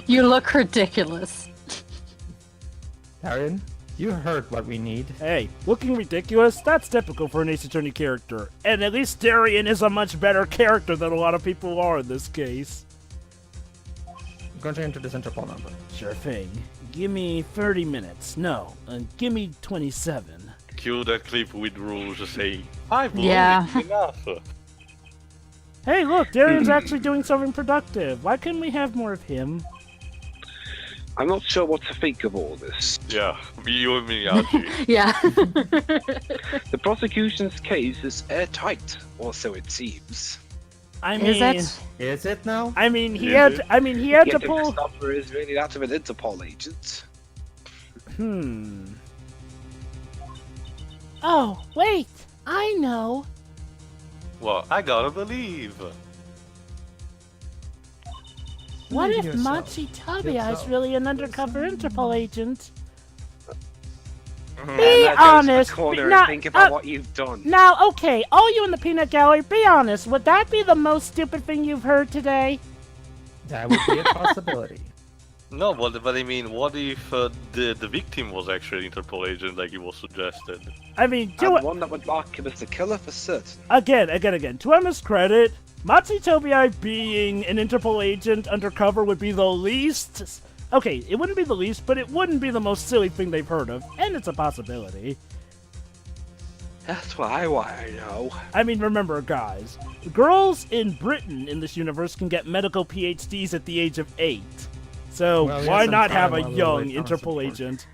You look ridiculous. Darian, you heard what we need. Hey, looking ridiculous? That's typical for an Ace Attorney character. And at least Darian is a much better character than a lot of people are in this case. I'm going to enter this Interpol number. Sure thing. Give me 30 minutes. No, give me 27. Cue that clip with Rouge saying, I've Yeah. learned enough. Hey, look, Darian's actually doing something productive. Why couldn't we have more of him? I'm not sure what to think of all this. Yeah, you and me, Archie. Yeah. The prosecution's case is airtight, or so it seems. I mean, Is it? Is it now? I mean, he Is had. I mean, he had to Getting pull. Christopher is really that of an Interpol agent. Oh, wait, I know. Well, I gotta believe. What Believe if yourself. Machi Tabia is Yourself. really an undercover Interpol agent? And Be that goes to the honest. corner Now, and think about what you've done. Now, okay, all you in the peanut gallery, be honest. Would that be the most stupid thing you've heard today? That would be a possibility. No, but I mean, what if the victim was actually an Interpol agent like it was suggested? I mean, And one that would mark him as the killer for certain. again. To Emma's credit, Machi Tobii being an Interpol agent undercover would be the least. Okay, it wouldn't be the least, but it wouldn't be the most silly thing they've heard of, and it's a possibility. That's what I want to know. I mean, remember, guys, girls in Britain in this universe can get medical PhDs at the age of 8. So Well, we why have some not time have a while we young wait on Interpol support. agent?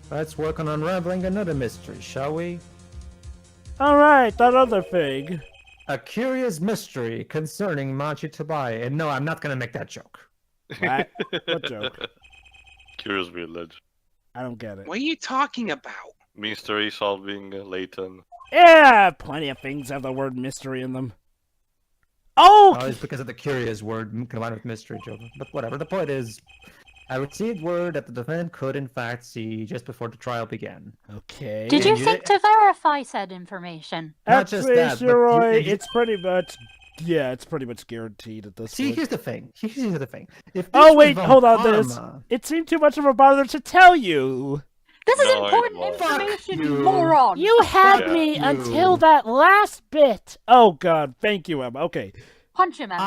Let's work on unraveling another mystery, shall we? Alright, that other thing. A curious mystery concerning Machi Tabai. And no, I'm not gonna make that joke. What? What joke? Curious Village. I don't get it. What are you talking about? Mystery solving, Layton. Yeah, plenty of things have the word mystery in them. Oh! Oh, it's because of the curious word combined with mystery, Joker. But whatever, the point is, I received word that the defendant could in fact see just before the trial began. Okay. Did you you think to verify said information? Not just that, but Roy, you- it's pretty much... Yeah, it's pretty much guaranteed at this See, point. here's the thing. Here's the thing. If this Oh, was wait, von hold on, this. Karma- It seemed too much of a bother to tell you. This is No, it important won't. information, Fuck you. moron! You had Yeah. me You. until that last bit. Oh, God, thank you, Emma. Okay. Punch him, Emma.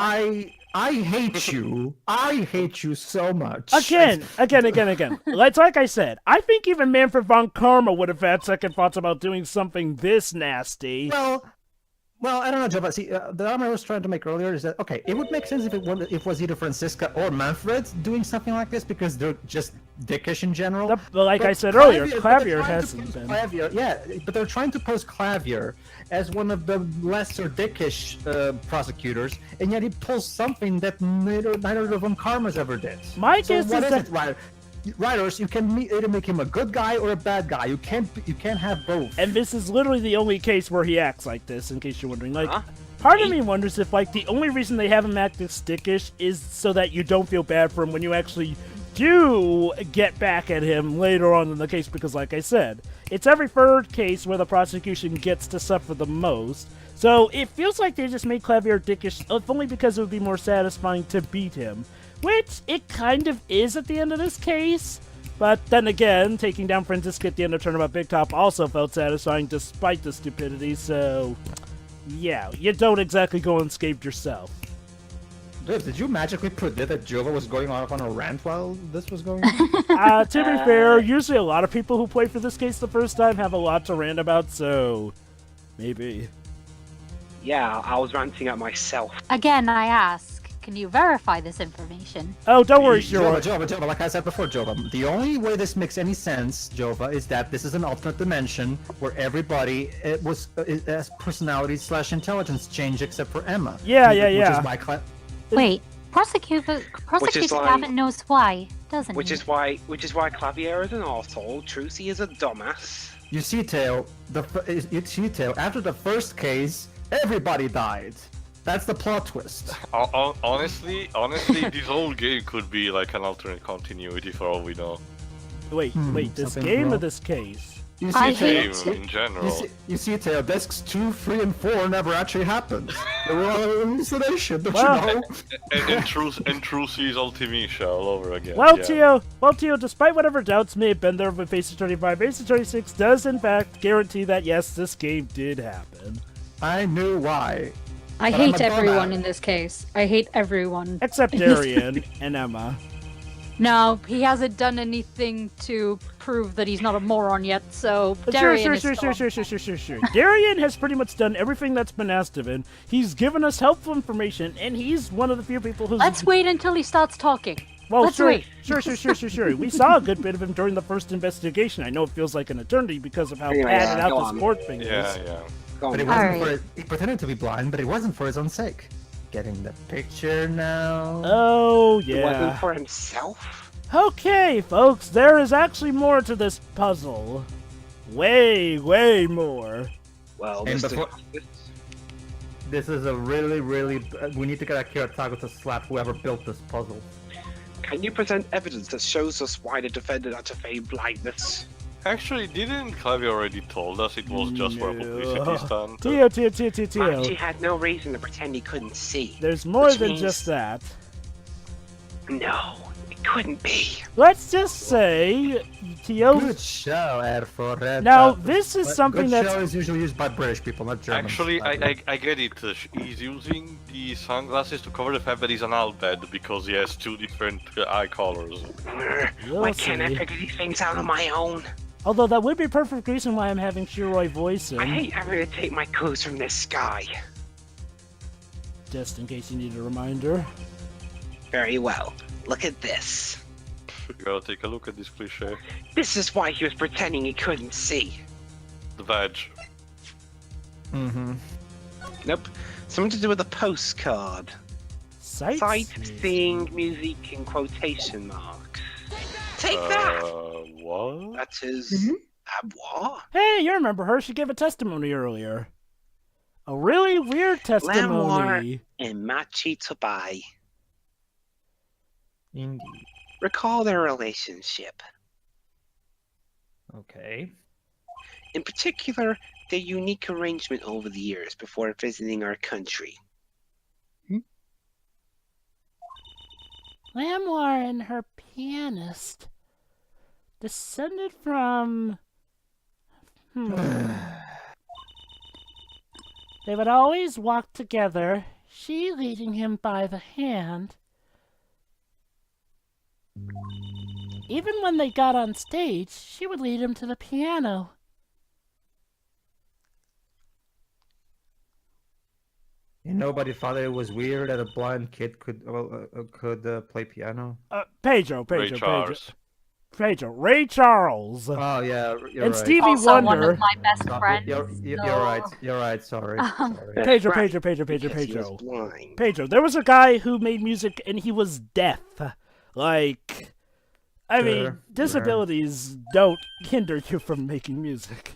I hate you. I hate you so much. Again. Like I said, I think even Manfred von Karma would have had second thoughts about doing something this nasty. Well, I don't know, Joe, but see, the argument I was trying to make earlier is that, okay, it would make sense if it was either Francisca or Manfred doing something like this because they're just dickish in general. Like But I said earlier, but they're Klavier trying to hasn't pose been. Klavier, yeah, but they're trying to pose Klavier as one of the lesser dickish prosecutors, and yet he pulls something that neither of them Karmas ever did. My So guess what is is that... it, writers? You can either make him a good guy or a bad guy. You can't have both. And this is literally the only case where he acts like this, in case you're wondering. Like, Huh? part of me wonders if, like, the only reason they have him act this stickish is so that you don't feel bad for him when you actually do get back at him later on in the case, because, like I said, it's every third case where the prosecution gets to suffer the most. So it feels like they just made Klavier dickish, if only because it would be more satisfying to beat him. Which it kind of is at the end of this case. But then again, taking down Francisca at the end of Turnabout Big Top also felt satisfying despite the stupidity, so... Yeah, you don't exactly go unscathed yourself. Dude, did you magically predict that Jova was going off on a rant while this was going on? To be fair, usually a lot of people who play for this case the first time have a lot to rant about, so... Maybe. Yeah, I was ranting at myself. Again, I ask, can you verify this information? Oh, don't worry, sure. Jova, like I said before, Jova, the only way this makes any sense, Jova, is that this is an alternate dimension where everybody has personality/intelligence change except for Emma. Yeah. Which is why Wait, Prosecutor like- Gavin knows why, doesn't Which he? is why Klavier is an arsehole, Trucy is a dumbass. You see, Tail. After the first case, everybody died. That's the plot twist. Honestly, this whole game could be like an alternate continuity for all we know. Wait, this something game or wrong. this case? You I see, hate Tail, Game in general. you see, Tail, discs 2, 3, and 4 never actually happened. They were all an hallucination, don't Well- you know? And True sees Ultimecia all over again. Well, yeah. Tio, despite whatever doubts may have been there with Basis 35, Basis 36 does in fact guarantee that yes, this game did happen. I knew why. I But I'm hate a everyone dumbass. in this case. I hate everyone. Except Darian and Emma. No, he hasn't done anything to prove that he's not a moron yet, so But Darian is sure. still- Darian has pretty much done everything that's been asked of him. He's given us helpful information, and he's one of the few people who's... Let's wait until he starts talking. Well, let's sure, wait. Sure. We saw a good bit of him during the first investigation. I know it feels like an eternity because of how Anyway, padded out go this on. court thing Yeah, is. yeah. Go But it on. wasn't Alright. for he pretended to be blind, but it wasn't for his own sake. Getting the picture now. Oh, It wasn't yeah. for himself. Okay, folks, there is actually more to this puzzle. Way more. Well, And Mr. before- This is a really, we need to get Akira Tago to slap whoever built this puzzle. Can you present evidence that shows us why the defendant had to feign blindness? Actually, didn't Klavier already told us it was just for a publicity stunt? Tio. Machi had no reason to pretend he couldn't see. There's more Which than means- just that. No, it couldn't be. Let's just say, Tio. Good show, Erford. Now, this is something good that's- show is usually used by British people, not Germans. Actually, I get it. He's using the sunglasses to cover the fact that he's an albed because he has two different eye colors. We'll Why can't I see. figure these things out on my own? Although that would be a perfect reason why I'm having Shiroi voice I him. hate having to take my clues from this guy. Just in case you need a reminder. Very well. Look at this. You gotta take a look at this cliche. This is why he was pretending he couldn't see. The veg. Mm-hmm. Nope. Something to do with a postcard. Sightseeing music in quotation marks. Take that! What? That is... what? Hey, you remember her? She gave a testimony earlier. A really weird testimony. And Machi to buy. Indeed. Recall their relationship. Okay. In particular, their unique arrangement over the years before visiting our country. Lamiroir and her pianist descended from... They would always walk together, she leading him by the hand. Even when they got on stage, she would lead him to the piano. And nobody thought it was weird that a blind kid could play piano. Pedro. Ray Charles. Oh yeah, you're And right. Stevie Also one Wonder. of my best No, friends. You're so- right. You're right. Sorry. Sorry. Pedro. Because he was blind. Pedro. There was a guy who made music and he was deaf. Like, I mean, Sure. disabilities don't hinder you from making music.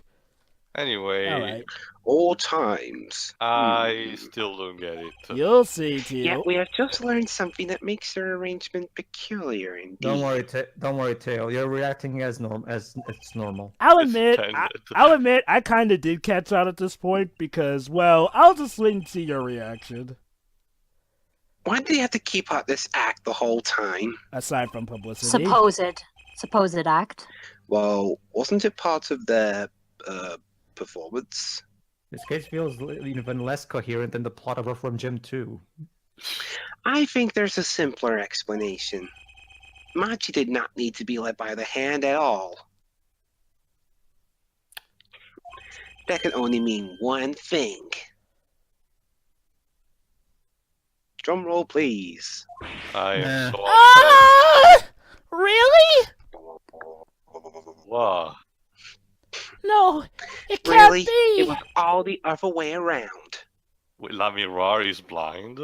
Anyway, Alright. All times. I still don't get it. You'll see, Tio. Yet we have just learned something that makes their arrangement peculiar indeed. Don't worry, Tail. You're reacting as it's normal. I'll It's admit, intended. I kind of did catch on at this point because, well, I'll just wait and see your reaction. Why did they have to keep up this act the whole time? Aside from publicity. Supposed act. Well, wasn't it part of their performance? This case feels even less coherent than the plot of Earthworm Jim 2. I think there's a simpler explanation. Machi did not need to be led by the hand at all. That can only mean one thing. Drum roll, please. I am so Ah! Really? Wow. No, it can't Really? be. It was all the other way around. Wait, Lamiroir is blind?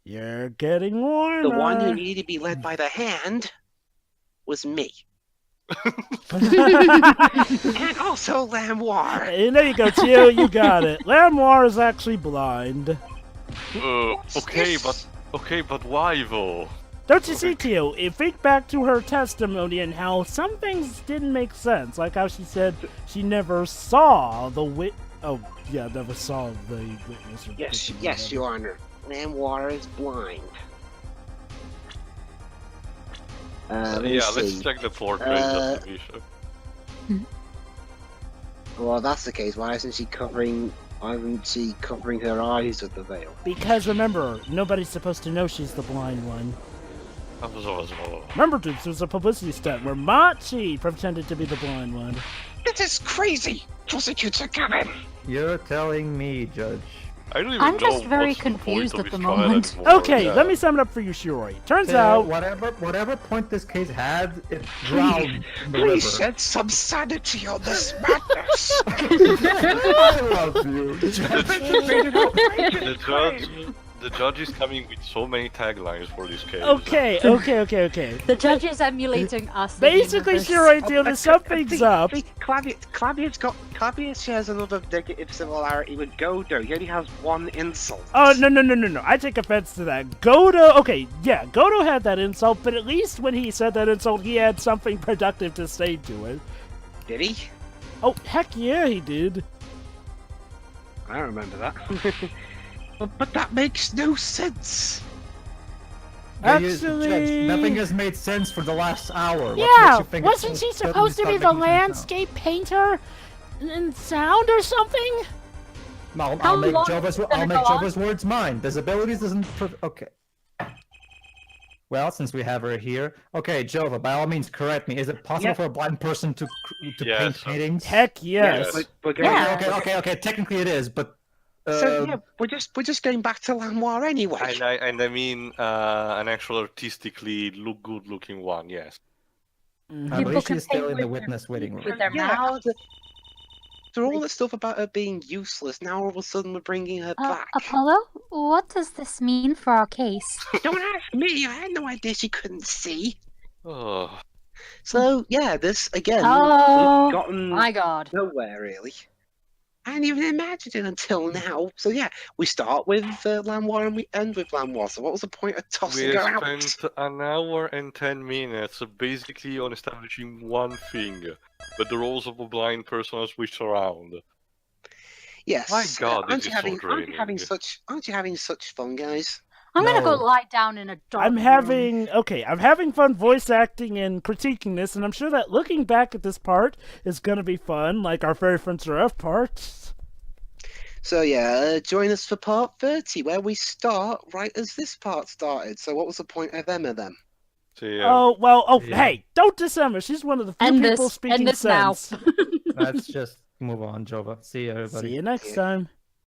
You're getting warmer. The one who needed to be led by the hand was me. And also Lamiroir. And there you go, Tio. You got it. Lamiroir is actually blind. Okay, but why though? Don't you see, Tio? Think back to her testimony and how some things didn't make sense. Like how she said she never saw the never saw the witness. Yes, Your Honor. Lamiroir is blind. Let's check the portrait just to be sure. Well, that's the case. Why isn't she covering her eyes with the veil? Because remember, nobody's supposed to know she's the blind one. Remember, Dwibs, was a publicity stunt where Machi pretended to be the blind one. This is crazy! Prosecutor, come in! You're telling me, Judge. I don't even I'm know just very what's the point confused of at the this trial moment. anymore. Okay, Yeah. let me sum it up for you, Shiroi. Turns out... Whatever point this case had, it drowned in the river. Please shed some sanity on this madness! I love you. The judge is coming with so many taglines for this case. Okay. The judge is emulating us. Basically, Shiroi, Tio, to sum things up... Klavier shares another negative similarity with Godo. He only has one insult. Oh, no. I take offense to that. Godo had that insult, but at least when he said that insult, he had something productive to say to it. Did he? Oh, heck yeah, he did. I don't remember that. But that makes no sense. Actually... Judge, nothing has made sense for the last hour. Yeah, wasn't she supposed to be the landscape painter in sound or something? I'll make Jova's words mine. His abilities doesn't... Okay. Well, since we have her here... Okay, Jova, by all means, correct me. Is it possible for a blind person to paint paintings? Heck yes. Okay, technically it is, but... we're just going back to Lamiroir anyway. And I mean an actual artistically good-looking one, yes. I believe she's still in the witness waiting room. With their mouths. Through all the stuff about her being useless, now all of a sudden we're bringing her back. Apollo, what does this mean for our case? Don't ask me. I had no idea she couldn't see. Oh. So yeah, this again. Oh, we've gotten my God. nowhere really. I hadn't even imagined it until now. So yeah, we start with Lamiroir and we end with Lamiroir. So what was the point of tossing We her out? spent an hour and 10 minutes basically on establishing one thing, that the roles of a blind person are switched around. Yes. My God, aren't this you is so having draining. aren't you having such fun, guys? I'm gonna go No. lie down in a dark I'm having fun voice acting and critiquing this, and I'm sure that looking back at this part is gonna be fun, like our Fairy Friends RF parts. So yeah, join us for part 30, where we start right as this part started. So what was the point of Emma then? So, Hey, don't diss Emma. She's one of the few people speaking end this now. sense. Let's just move on, Jova. See you, everybody. See you next time.